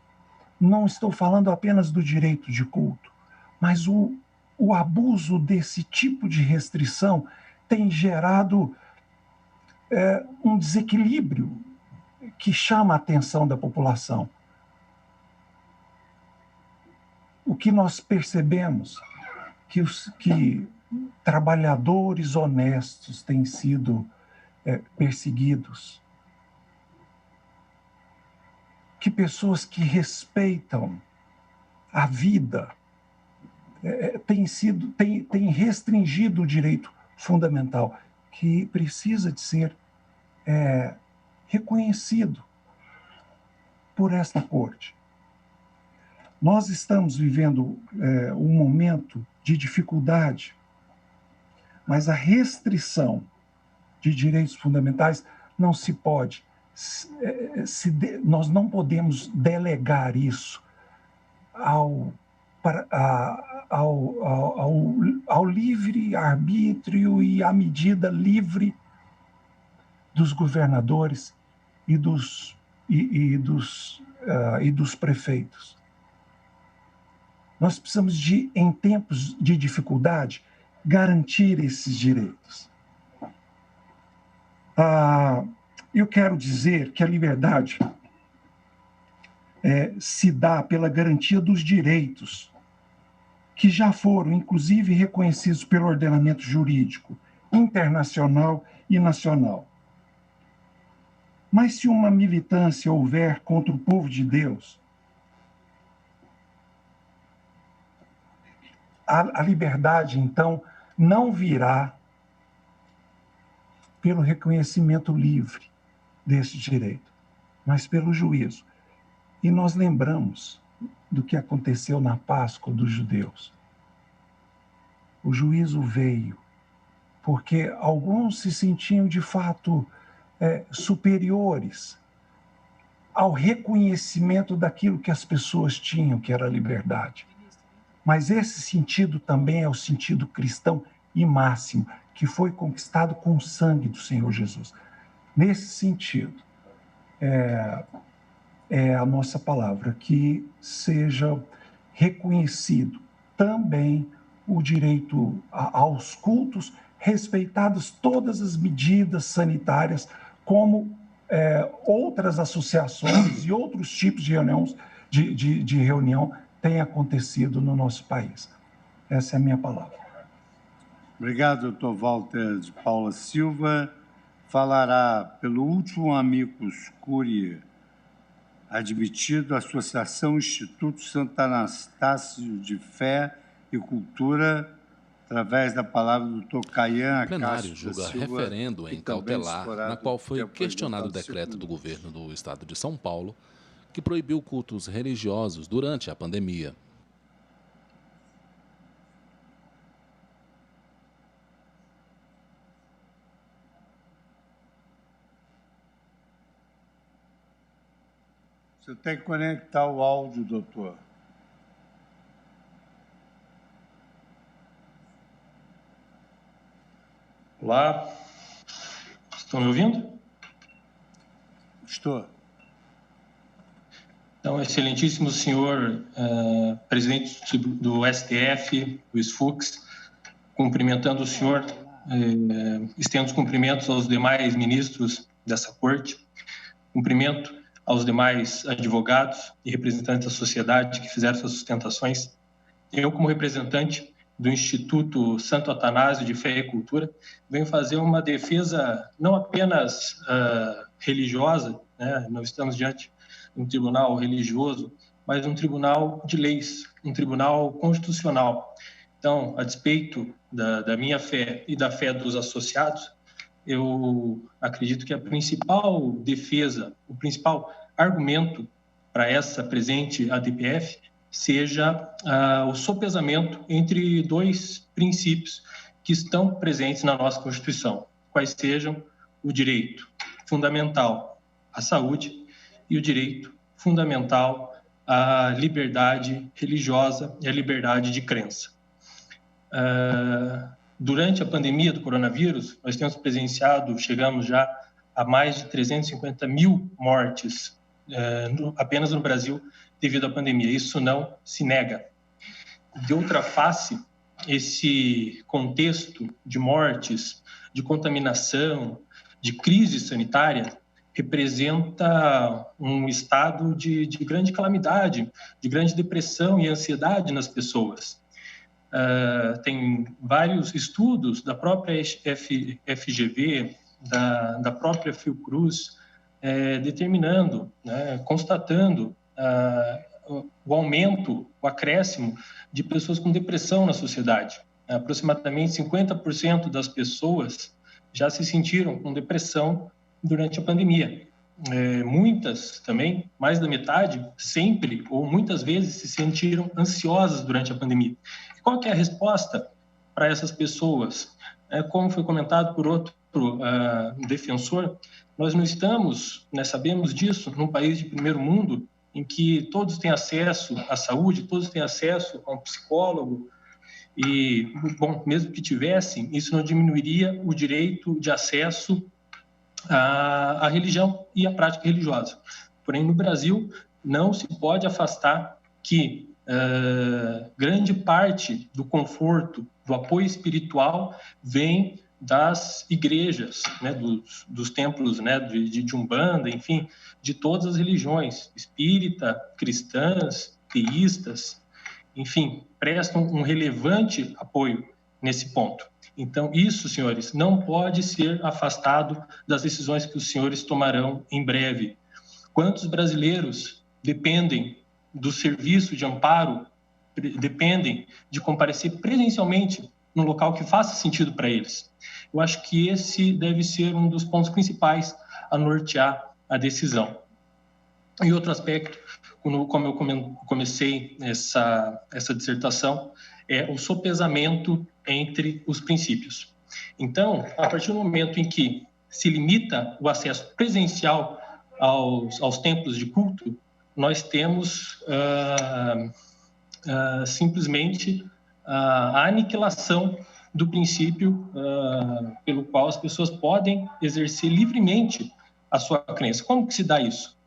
Não estou falando apenas do direito de culto, mas o abuso desse tipo de restrição tem gerado um desequilíbrio que chama a atenção da população. O que nós percebemos que trabalhadores honestos têm sido perseguidos, que pessoas que respeitam a vida têm restringido o direito fundamental, que precisa de ser reconhecido por esta Corte. Nós estamos vivendo um momento de dificuldade, mas a restrição de direitos fundamentais não se pode. Nós não podemos delegar isso ao livre arbítrio e à medida livre dos governadores e dos prefeitos. Nós precisamos em tempos de dificuldade, garantir esses direitos. Eu quero dizer que a liberdade se dá pela garantia dos direitos, que já foram, inclusive, reconhecidos pelo ordenamento jurídico internacional e nacional. Mas se uma militância houver contra o povo de Deus, a liberdade, então, não virá pelo reconhecimento livre desse direito, mas pelo juízo. E nós lembramos do que aconteceu na Páscoa dos judeus. O juízo veio porque alguns se sentiam, de fato, superiores ao reconhecimento daquilo que as pessoas tinham, que era a liberdade. Mas esse sentido também é o sentido cristão e máximo, que foi conquistado com o sangue do Senhor Jesus. Nesse sentido, é a nossa palavra, que seja reconhecido também o direito aos cultos, respeitadas todas as medidas sanitárias, como outras associações e outros tipos de reunião têm acontecido no nosso país. Essa é a minha palavra.
Obrigado, doutor Walter de Paula Silva. Falará pelo último amicus curiae admitido a Associação Instituto Santo Anastácio de Fé e Cultura, através da palavra do Dr. Caian
O plenário julga referendo em cautelar, na qual foi questionado o decreto do governo do estado de São Paulo, que proibiu cultos religiosos durante a pandemia.
Você tem que conectar o áudio, doutor.
Olá, estão me ouvindo?
Estou.
Então, excelentíssimo senhor presidente do STF, Luiz Fux, cumprimentando o senhor, estendo os cumprimentos aos demais ministros dessa corte, cumprimento aos demais advogados e representantes da sociedade que fizeram suas sustentações. Eu, como representante do Instituto Santo Atanásio de Fé e Cultura, venho fazer uma defesa não apenas religiosa, né? Nós estamos diante de um tribunal religioso, mas um tribunal de leis, um tribunal constitucional. Então, a despeito da minha fé e da fé dos associados, eu acredito que a principal defesa, o principal argumento para essa presente ADPF seja o sopesamento entre dois princípios que estão presentes na nossa Constituição, quais sejam o direito fundamental à saúde e o direito fundamental à liberdade religiosa e à liberdade de crença. Durante a pandemia do coronavírus, nós temos presenciado, chegamos já a mais de 350 mil mortes apenas no Brasil devido à pandemia. Isso não se nega. De outra face, esse contexto de mortes, de contaminação, de crise sanitária, representa um estado de grande calamidade, de grande depressão e ansiedade nas pessoas. Tem vários estudos da própria FGV, da própria Fiocruz, determinando, né, constatando o aumento, o acréscimo de pessoas com depressão na sociedade. Aproximadamente 50% das pessoas já se sentiram com depressão durante a pandemia. Muitas também, mais da metade, sempre ou muitas vezes se sentiram ansiosas durante a pandemia. E qual que é a resposta para essas pessoas? Como foi comentado por outro defensor, nós não estamos, sabemos disso, num país de primeiro mundo, em que todos têm acesso à saúde, todos têm acesso a um psicólogo, e, bom, mesmo que tivessem, isso não diminuiria o direito de acesso à religião e à prática religiosa. Porém, no Brasil, não se pode afastar que grande parte do conforto, do apoio espiritual, vem das igrejas, né, dos templos, né, de Umbanda, enfim, de todas as religiões, espírita, cristãs, teístas, enfim, prestam um relevante apoio nesse ponto. Então, isso, senhores, não pode ser afastado das decisões que os senhores tomarão em breve. Quantos brasileiros dependem do serviço de amparo, dependem de comparecer presencialmente num local que faça sentido para eles? Eu acho que esse deve ser um dos pontos principais a nortear a decisão. E outro aspecto, como eu comecei essa dissertação, é o sopesamento entre os princípios. Então, a partir do momento em que se limita o acesso presencial aos templos de culto, nós temos simplesmente a aniquilação do princípio pelo qual as pessoas podem exercer livremente a sua crença. Como que se dá isso?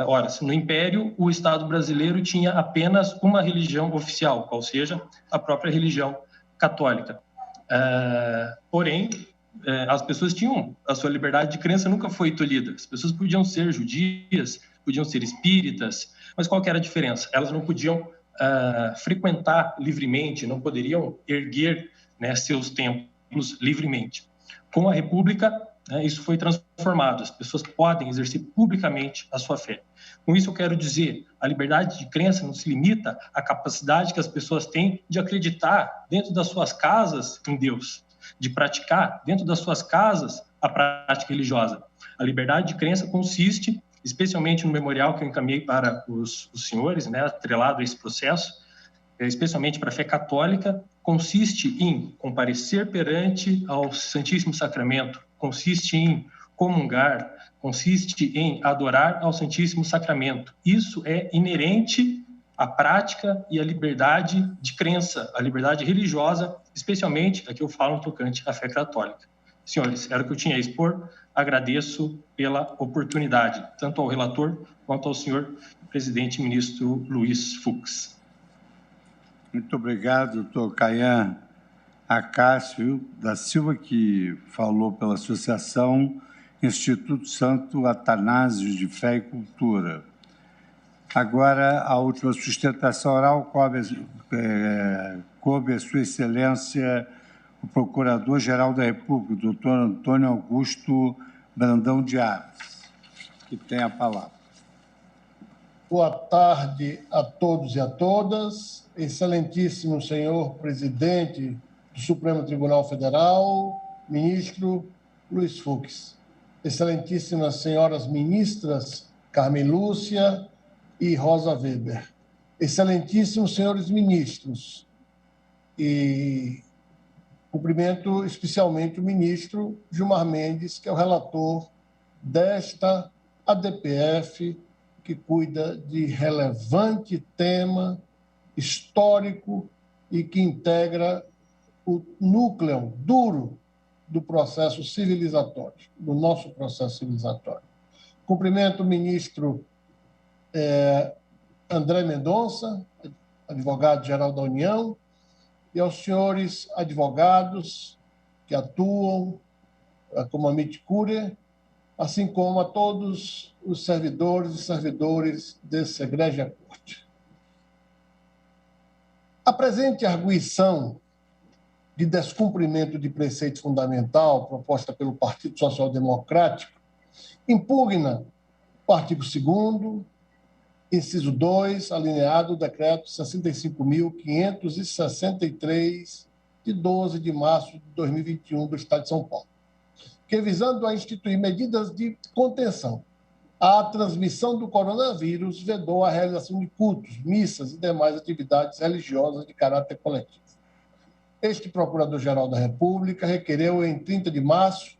Ora, no Império, o Estado brasileiro tinha apenas uma religião oficial, qual seja a própria religião católica. Porém, as pessoas tinham a sua liberdade de crença, nunca foi tolhida. As pessoas podiam ser judias, podiam ser espíritas, mas qual que era a diferença? Elas não podiam frequentar livremente, não poderiam erguer, né, seus templos livremente. Com a República, isso foi transformado. As pessoas podem exercer publicamente a sua fé. Com isso, eu quero dizer, a liberdade de crença não se limita à capacidade que as pessoas têm de acreditar dentro das suas casas em Deus, de praticar dentro das suas casas a prática religiosa. A liberdade de crença consiste, especialmente no memorial que eu encaminhei para os senhores, né, atrelado a esse processo, especialmente para a fé católica, consiste em comparecer perante ao Santíssimo Sacramento, consiste em comungar, consiste em adorar ao Santíssimo Sacramento. Isso é inerente à prática e à liberdade de crença, à liberdade religiosa, especialmente, aqui eu falo no tocante à fé católica. Senhores, era o que eu tinha a expor. Agradeço pela oportunidade, tanto ao relator quanto ao senhor presidente e ministro Luiz Fux.
Muito obrigado, doutor Caian Acácio da Silva, que falou pela Associação Instituto Santo Atanásio de Fé e Cultura. Agora, a última sustentação oral coube a Sua Excelência, o Procurador-Geral da República, doutor Antônio Augusto Brandão de Aras, que tem a palavra.
Boa tarde a todos e a todas. Excelentíssimo senhor presidente do Supremo Tribunal Federal, ministro Luiz Fux. Excelentíssimas senhoras ministras Carmen Lúcia e Rosa Weber. Excelentíssimos senhores ministros. E cumprimento especialmente o ministro Gilmar Mendes, que é o relator desta ADPF, que cuida de relevante tema histórico e que integra o núcleo duro do processo civilizatório, do nosso processo civilizatório. Cumprimento o ministro André Mendonça, advogado-geral da União, e aos senhores advogados que atuam como Amit Curia, assim como a todos os servidores e servidores dessa egrégia corte. A presente arguição de descumprimento de preceito fundamental proposta pelo Partido Social Democrático impugna o artigo 2º, inciso 2, alineado do decreto 65.563, de 12 de março de 2021 do Estado de São Paulo, que, visando a instituir medidas de contenção à transmissão do coronavírus, vedou a realização de cultos, missas e demais atividades religiosas de caráter coletivo. Este Procurador-Geral da República requereu, em 30 de março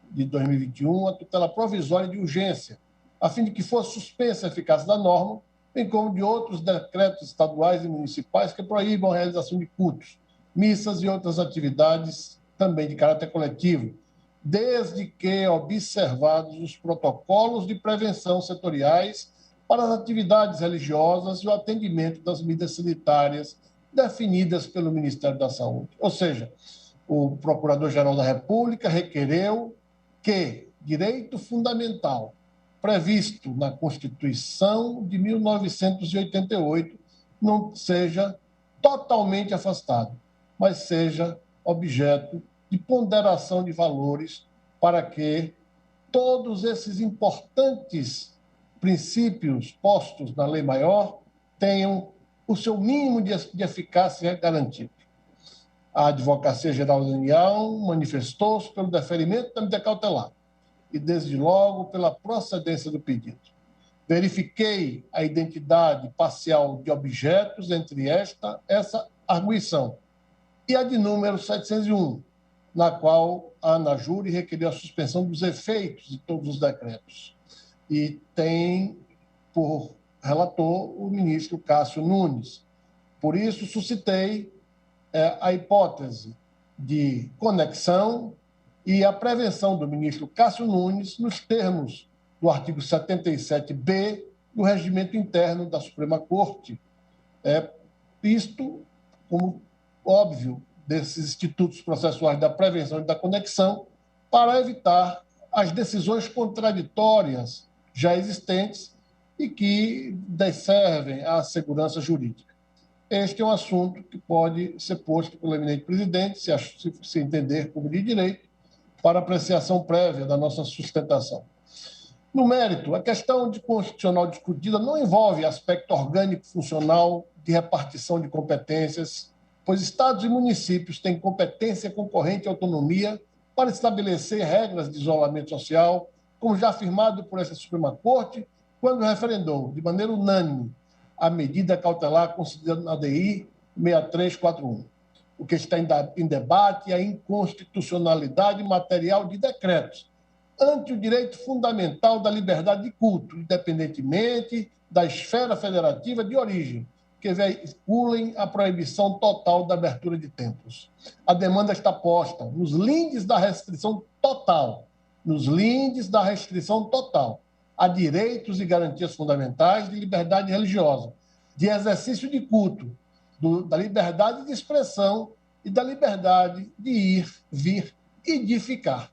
de 2021, a tutela provisória de urgência, a fim de que fosse suspensa a eficácia da norma, bem como de outros decretos estaduais e municipais que proíbam a realização de cultos, missas e outras atividades também de caráter coletivo, desde que observados os protocolos de prevenção setoriais para as atividades religiosas e o atendimento das medidas sanitárias definidas pelo Ministério da Saúde. Ou seja, o Procurador-Geral da República requereu que direito fundamental previsto na Constituição de 1988 não seja totalmente afastado, mas seja objeto de ponderação de valores para que todos esses importantes princípios postos na lei maior tenham o seu mínimo de eficácia garantido. A Advocacia Geral da União manifestou-se pelo deferimento da medida cautelar e, desde logo, pela procedência do pedido. Verifiquei a identidade parcial de objetos entre essa arguição e a de número 701, na qual a ANAJURE requeriu a suspensão dos efeitos de todos os decretos. E tem por relator o ministro Cássio Nunes. Por isso, suscitei a hipótese de conexão e a prevenção do ministro Cássio Nunes nos termos do artigo 77b do Regimento Interno da Suprema Corte. Isto, como óbvio, desses institutos processuais da prevenção e da conexão, para evitar as decisões contraditórias já existentes e que desservem à segurança jurídica. Este é um assunto que pode ser posto pelo eminente presidente, se entender como de direito, para apreciação prévia da nossa sustentação. No mérito, a questão de constitucional discutida não envolve aspecto orgânico funcional de repartição de competências, pois estados e municípios têm competência concorrente e autonomia para estabelecer regras de isolamento social, como já afirmado por essa Suprema Corte, quando referendou, de maneira unânime, a medida cautelar considerada na ADI 6341. O que está em debate é a inconstitucionalidade material de decretos, ante o direito fundamental da liberdade de culto, independentemente da esfera federativa de origem, que veiculem a proibição total da abertura de templos. A demanda está posta nos lindes da restrição total, a direitos e garantias fundamentais de liberdade religiosa, de exercício de culto, da liberdade de expressão e da liberdade de ir, vir e de ficar.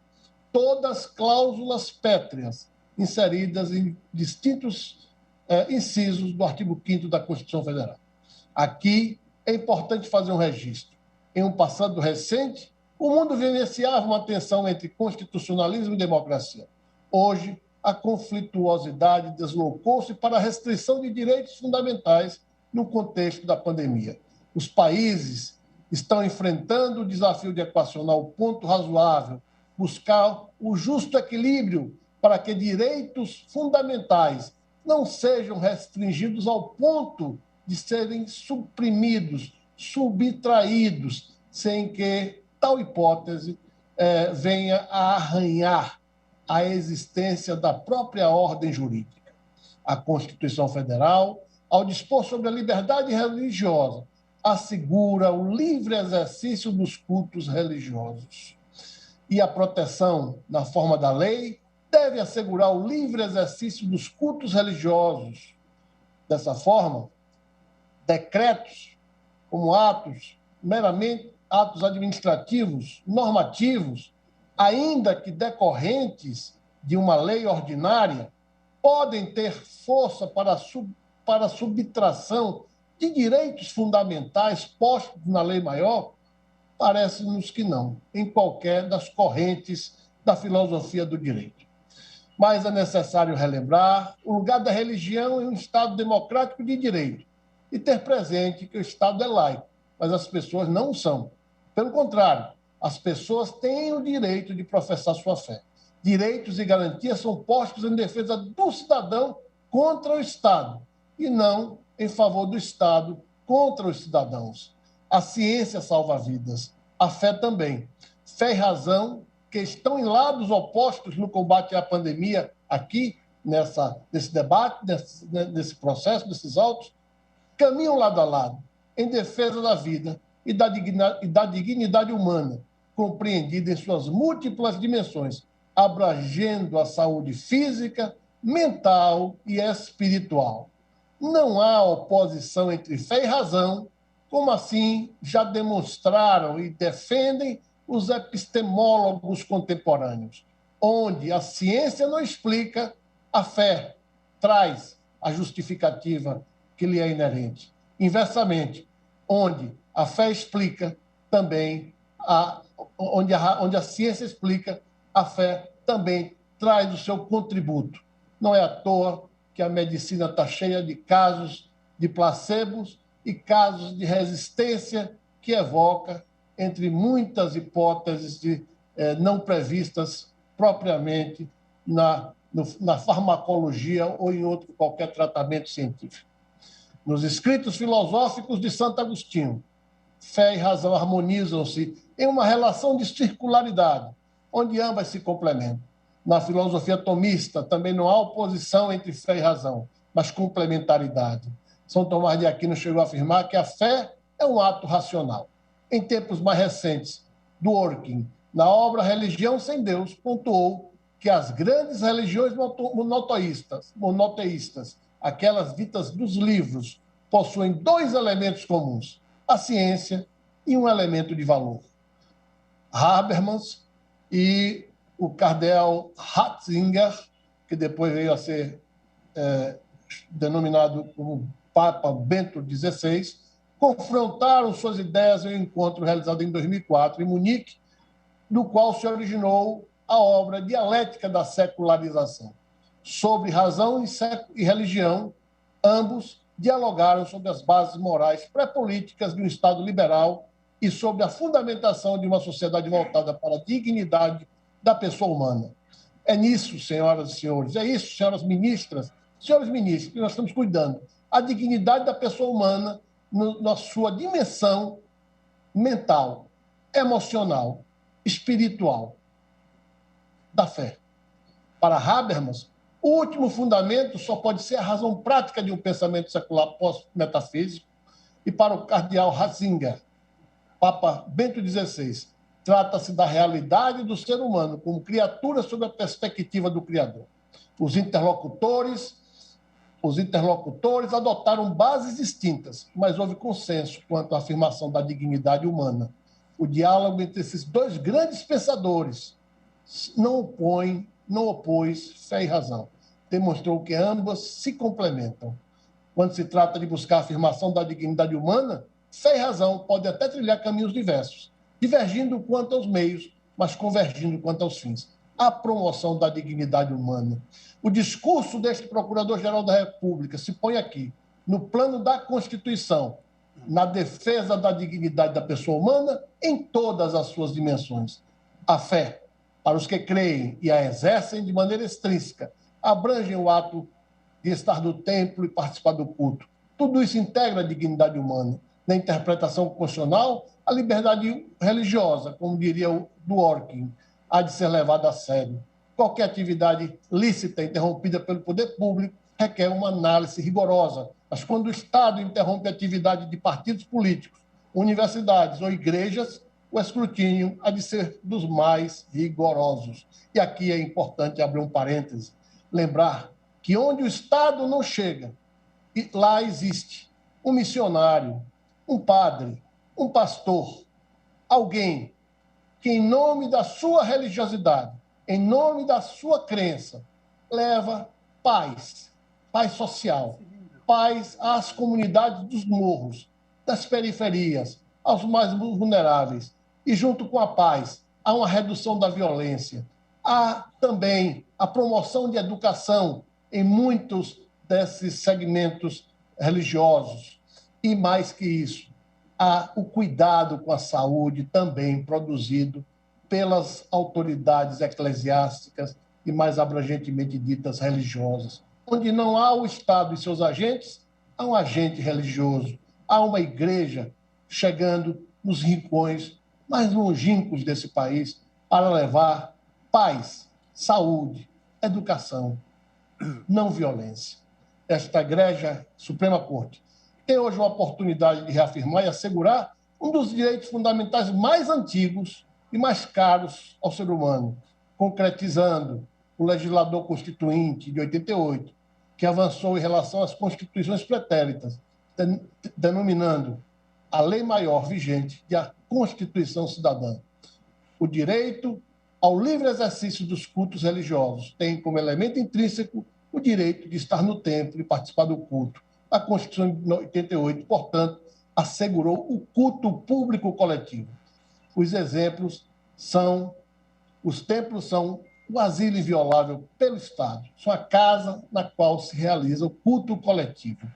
Todas cláusulas pétreas inseridas em distintos incisos do artigo 5º da Constituição Federal. Aqui é importante fazer um registro. Em um passado recente, o mundo vivenciava uma tensão entre constitucionalismo e democracia. Hoje, a conflituosidade deslocou-se para a restrição de direitos fundamentais no contexto da pandemia. Os países estão enfrentando o desafio de equacionar o ponto razoável, buscar o justo equilíbrio para que direitos fundamentais não sejam restringidos ao ponto de serem suprimidos, subtraídos, sem que tal hipótese venha a arranhar a existência da própria ordem jurídica. A Constituição Federal, ao dispor sobre a liberdade religiosa, assegura o livre exercício dos cultos religiosos. E a proteção, na forma da lei, deve assegurar o livre exercício dos cultos religiosos. Dessa forma, decretos como meramente atos administrativos, normativos, ainda que decorrentes de uma lei ordinária, podem ter força para subtração de direitos fundamentais postos na lei maior? Parece-nos que não, em qualquer das correntes da filosofia do direito. Mas é necessário relembrar o lugar da religião em um Estado democrático de direito e ter presente que o Estado é laico, mas as pessoas não são. Pelo contrário, as pessoas têm o direito de professar sua fé. Direitos e garantias são postos em defesa do cidadão contra o Estado e não em favor do Estado contra os cidadãos. A ciência salva vidas, a fé também. Fé e razão, que estão em lados opostos no combate à pandemia aqui, nesse debate, nesse processo, nesses autos, caminham lado a lado, em defesa da vida e da dignidade humana, compreendida em suas múltiplas dimensões, abrangendo a saúde física, mental e espiritual. Não há oposição entre fé e razão, como assim já demonstraram e defendem os epistemólogos contemporâneos, onde a ciência não explica, a fé traz a justificativa que lhe é inerente. Inversamente, onde a fé explica, também onde a ciência explica, a fé também traz o seu contributo. Não é à toa que a medicina está cheia de casos de placebos e casos de resistência que evoca, entre muitas hipóteses não previstas propriamente na farmacologia ou em outro qualquer tratamento científico. Nos escritos filosóficos de Santo Agostinho, fé e razão harmonizam-se em uma relação de circularidade, onde ambas se complementam. Na filosofia tomista também não há oposição entre fé e razão, mas complementaridade. São Tomás de Aquino chegou a afirmar que a fé é um ato racional. Em tempos mais recentes, Dworkin, na obra Religião Sem Deus, pontuou que as grandes religiões monoteístas, aquelas ditas dos livros, possuem dois elementos comuns, a ciência e um elemento de valor. Habermas e o cardeal Ratzinger, que depois veio a ser denominado como Papa Bento XVI, confrontaram suas ideias em um encontro realizado em 2004 em Munique, no qual se originou a obra Dialética da Secularização. Sobre razão e religião, ambos dialogaram sobre as bases morais pré-políticas de um Estado liberal e sobre a fundamentação de uma sociedade voltada para a dignidade da pessoa humana. É nisso, senhoras e senhores, é isso, senhoras ministras, senhores ministros, que nós estamos cuidando. A dignidade da pessoa humana na sua dimensão mental, emocional, espiritual, da fé. Para Habermas, o último fundamento só pode ser a razão prática de um pensamento secular pós-metafísico, e para o cardeal Ratzinger, Papa Bento XVI, trata-se da realidade do ser humano como criatura sob a perspectiva do Criador. Os interlocutores adotaram bases distintas, mas houve consenso quanto à afirmação da dignidade humana. O diálogo entre esses dois grandes pensadores não opôs fé e razão. Demonstrou que ambas se complementam. Quando se trata de buscar a afirmação da dignidade humana, fé e razão podem até trilhar caminhos diversos, divergindo quanto aos meios, mas convergindo quanto aos fins. A promoção da dignidade humana. O discurso deste Procurador-Geral da República se põe aqui, no plano da Constituição, na defesa da dignidade da pessoa humana em todas as suas dimensões. A fé, para os que creem e a exercem de maneira extrínseca, abrangem o ato de estar no templo e participar do culto. Tudo isso integra a dignidade humana. Na interpretação constitucional, a liberdade religiosa, como diria o Dworkin, há de ser levada a sério. Qualquer atividade lícita interrompida pelo poder público requer uma análise rigorosa, mas quando o Estado interrompe a atividade de partidos políticos, universidades ou igrejas, o escrutínio há de ser dos mais rigorosos. E aqui é importante abrir um parêntese, lembrar que onde o Estado não chega, lá existe um missionário, um padre, um pastor, alguém que, em nome da sua religiosidade, em nome da sua crença, leva paz social, paz às comunidades dos morros, das periferias, aos mais vulneráveis. E, junto com a paz, há uma redução da violência. Há também a promoção de educação em muitos desses segmentos religiosos. E, mais que isso, há o cuidado com a saúde também produzido pelas autoridades eclesiásticas e, mais abrangentemente ditas, religiosas. Onde não há o Estado e seus agentes, há um agente religioso, há uma igreja chegando nos rincões mais longínquos desse país para levar paz, saúde, educação, não violência. Esta Igreja Suprema Corte tem hoje uma oportunidade de reafirmar e assegurar um dos direitos fundamentais mais antigos e mais caros ao ser humano, concretizando o legislador constituinte de 88, que avançou em relação às constituições pretéritas, denominando a lei maior vigente de a Constituição Cidadã. O direito ao livre exercício dos cultos religiosos tem como elemento intrínseco o direito de estar no templo e participar do culto. A Constituição de 88, portanto, assegurou o culto público coletivo. Os exemplos são: os templos são o asilo inviolável pelo Estado, são a casa na qual se realiza o culto coletivo.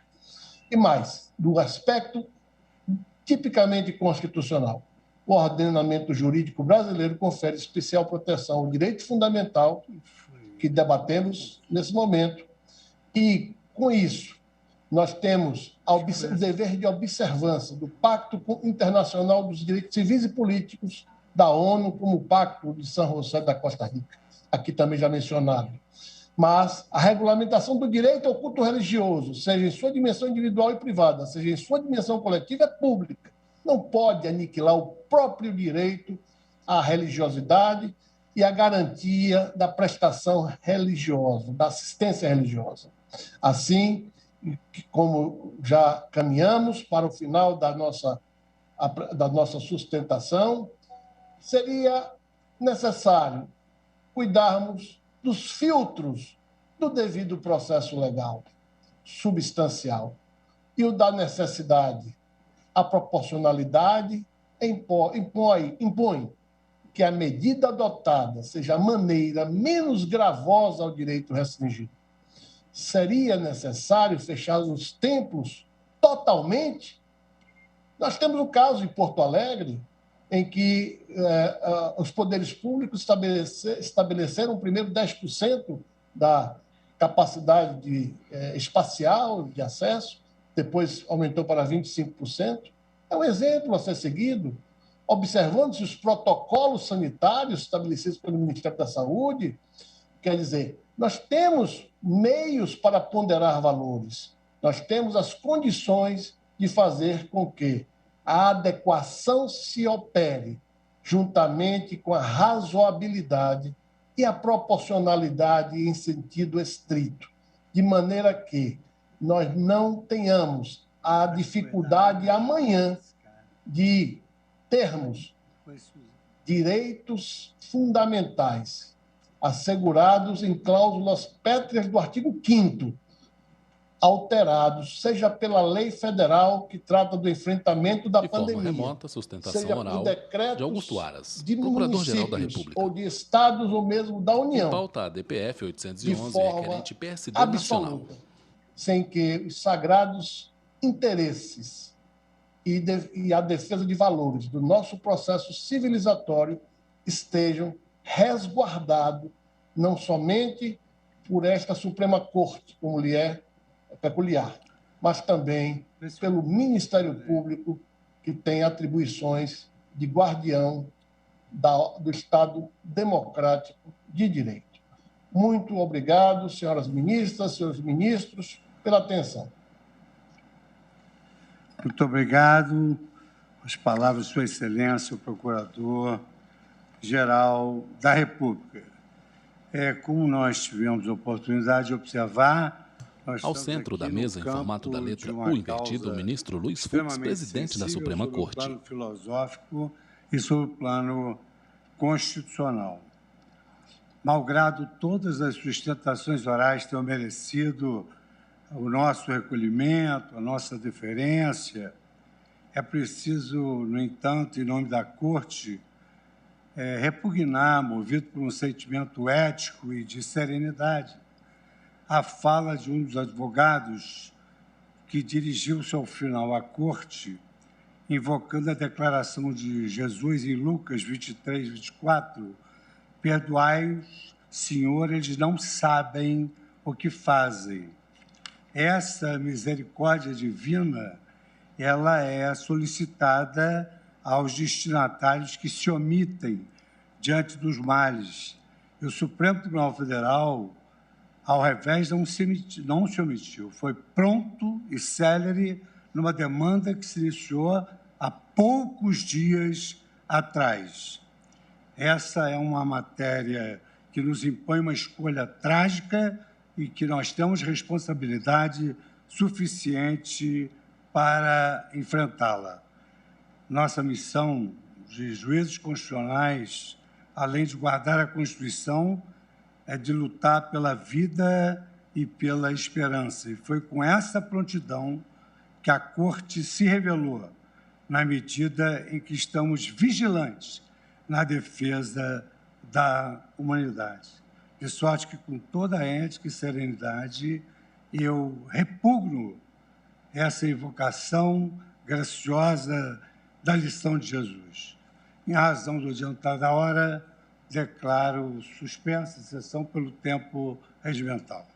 E mais, do aspecto tipicamente constitucional, o ordenamento jurídico brasileiro confere especial proteção ao direito fundamental que debatemos nesse momento, e, com isso, nós temos o dever de observância do Pacto Internacional dos Direitos Civis e Políticos da ONU, como o Pacto de São José da Costa Rica, aqui também já mencionado. Mas a regulamentação do direito ao culto religioso, seja em sua dimensão individual e privada, seja em sua dimensão coletiva, é pública. Não pode aniquilar o próprio direito à religiosidade e à garantia da prestação religiosa, da assistência religiosa. Assim, como já caminhamos para o final da nossa sustentação, seria necessário cuidarmos dos filtros do devido processo legal, substancial, e o da necessidade. A proporcionalidade impõe que a medida adotada seja a maneira menos gravosa ao direito restringido. Seria necessário fechar os templos totalmente? Nós temos um caso em Porto Alegre, em que os poderes públicos estabeleceram primeiro 10% da capacidade espacial de acesso, depois aumentou para 25%. É um exemplo a ser seguido, observando-se os protocolos sanitários estabelecidos pelo Ministério da Saúde. Quer dizer, nós temos meios para ponderar valores, nós temos as condições de fazer com que a adequação se opere juntamente com a razoabilidade e a proporcionalidade em sentido estrito, de maneira que nós não tenhamos a dificuldade amanhã de termos direitos fundamentais assegurados em cláusulas pétreas do artigo 5º, alterados, seja pela lei federal que trata do enfrentamento da pandemia,
forma remota, sustentação
seja
oral
por decretos
de Augusto Aras,
de
Procurador-Geral da
municípios
República.
ou de estados ou mesmo da União.
Em pauta a DPF 811,
forma
requerente PSD nacional.
absoluta, sem que os sagrados interesses e a defesa de valores do nosso processo civilizatório estejam resguardados não somente por esta Suprema Corte, como lhe é peculiar, mas também pelo Ministério Público, que tem atribuições de guardião do Estado democrático de direito. Muito obrigado, senhoras ministras, senhores ministros, pela atenção.
Muito obrigado. As palavras de Sua Excelência, o Procurador-Geral da República. Como nós tivemos a oportunidade de observar,
ao centro da mesa, em formato da letra U invertido, o ministro Luiz Fux, presidente da Suprema Corte.
Sobre o plano filosófico e sobre o plano constitucional. Malgrado todas as sustentações orais tenham merecido o nosso recolhimento, a nossa deferência, é preciso, no entanto, em nome da Corte, repugnar, movido por um sentimento ético e de serenidade, a fala de um dos advogados que dirigiu-se ao final à Corte, invocando a declaração de Jesus em Lucas 23, 24, perdoai-os, Senhor, eles não sabem o que fazem. Essa misericórdia divina, ela é solicitada aos destinatários que se omitem diante dos males. E o Supremo Tribunal Federal, ao revés, não se omitiu. Foi pronto e célere numa demanda que se iniciou há poucos dias atrás. Essa é uma matéria que nos impõe uma escolha trágica e que nós temos responsabilidade suficiente para enfrentá-la. Nossa missão de juízes constitucionais, além de guardar a Constituição, é de lutar pela vida e pela esperança. E foi com essa prontidão que a Corte se revelou, na medida em que estamos vigilantes na defesa da humanidade. De sorte que, com toda a ética e serenidade, eu repugno essa invocação graciosa da lição de Jesus. Em razão do adiantar da hora, declaro suspensa a sessão pelo tempo regimental.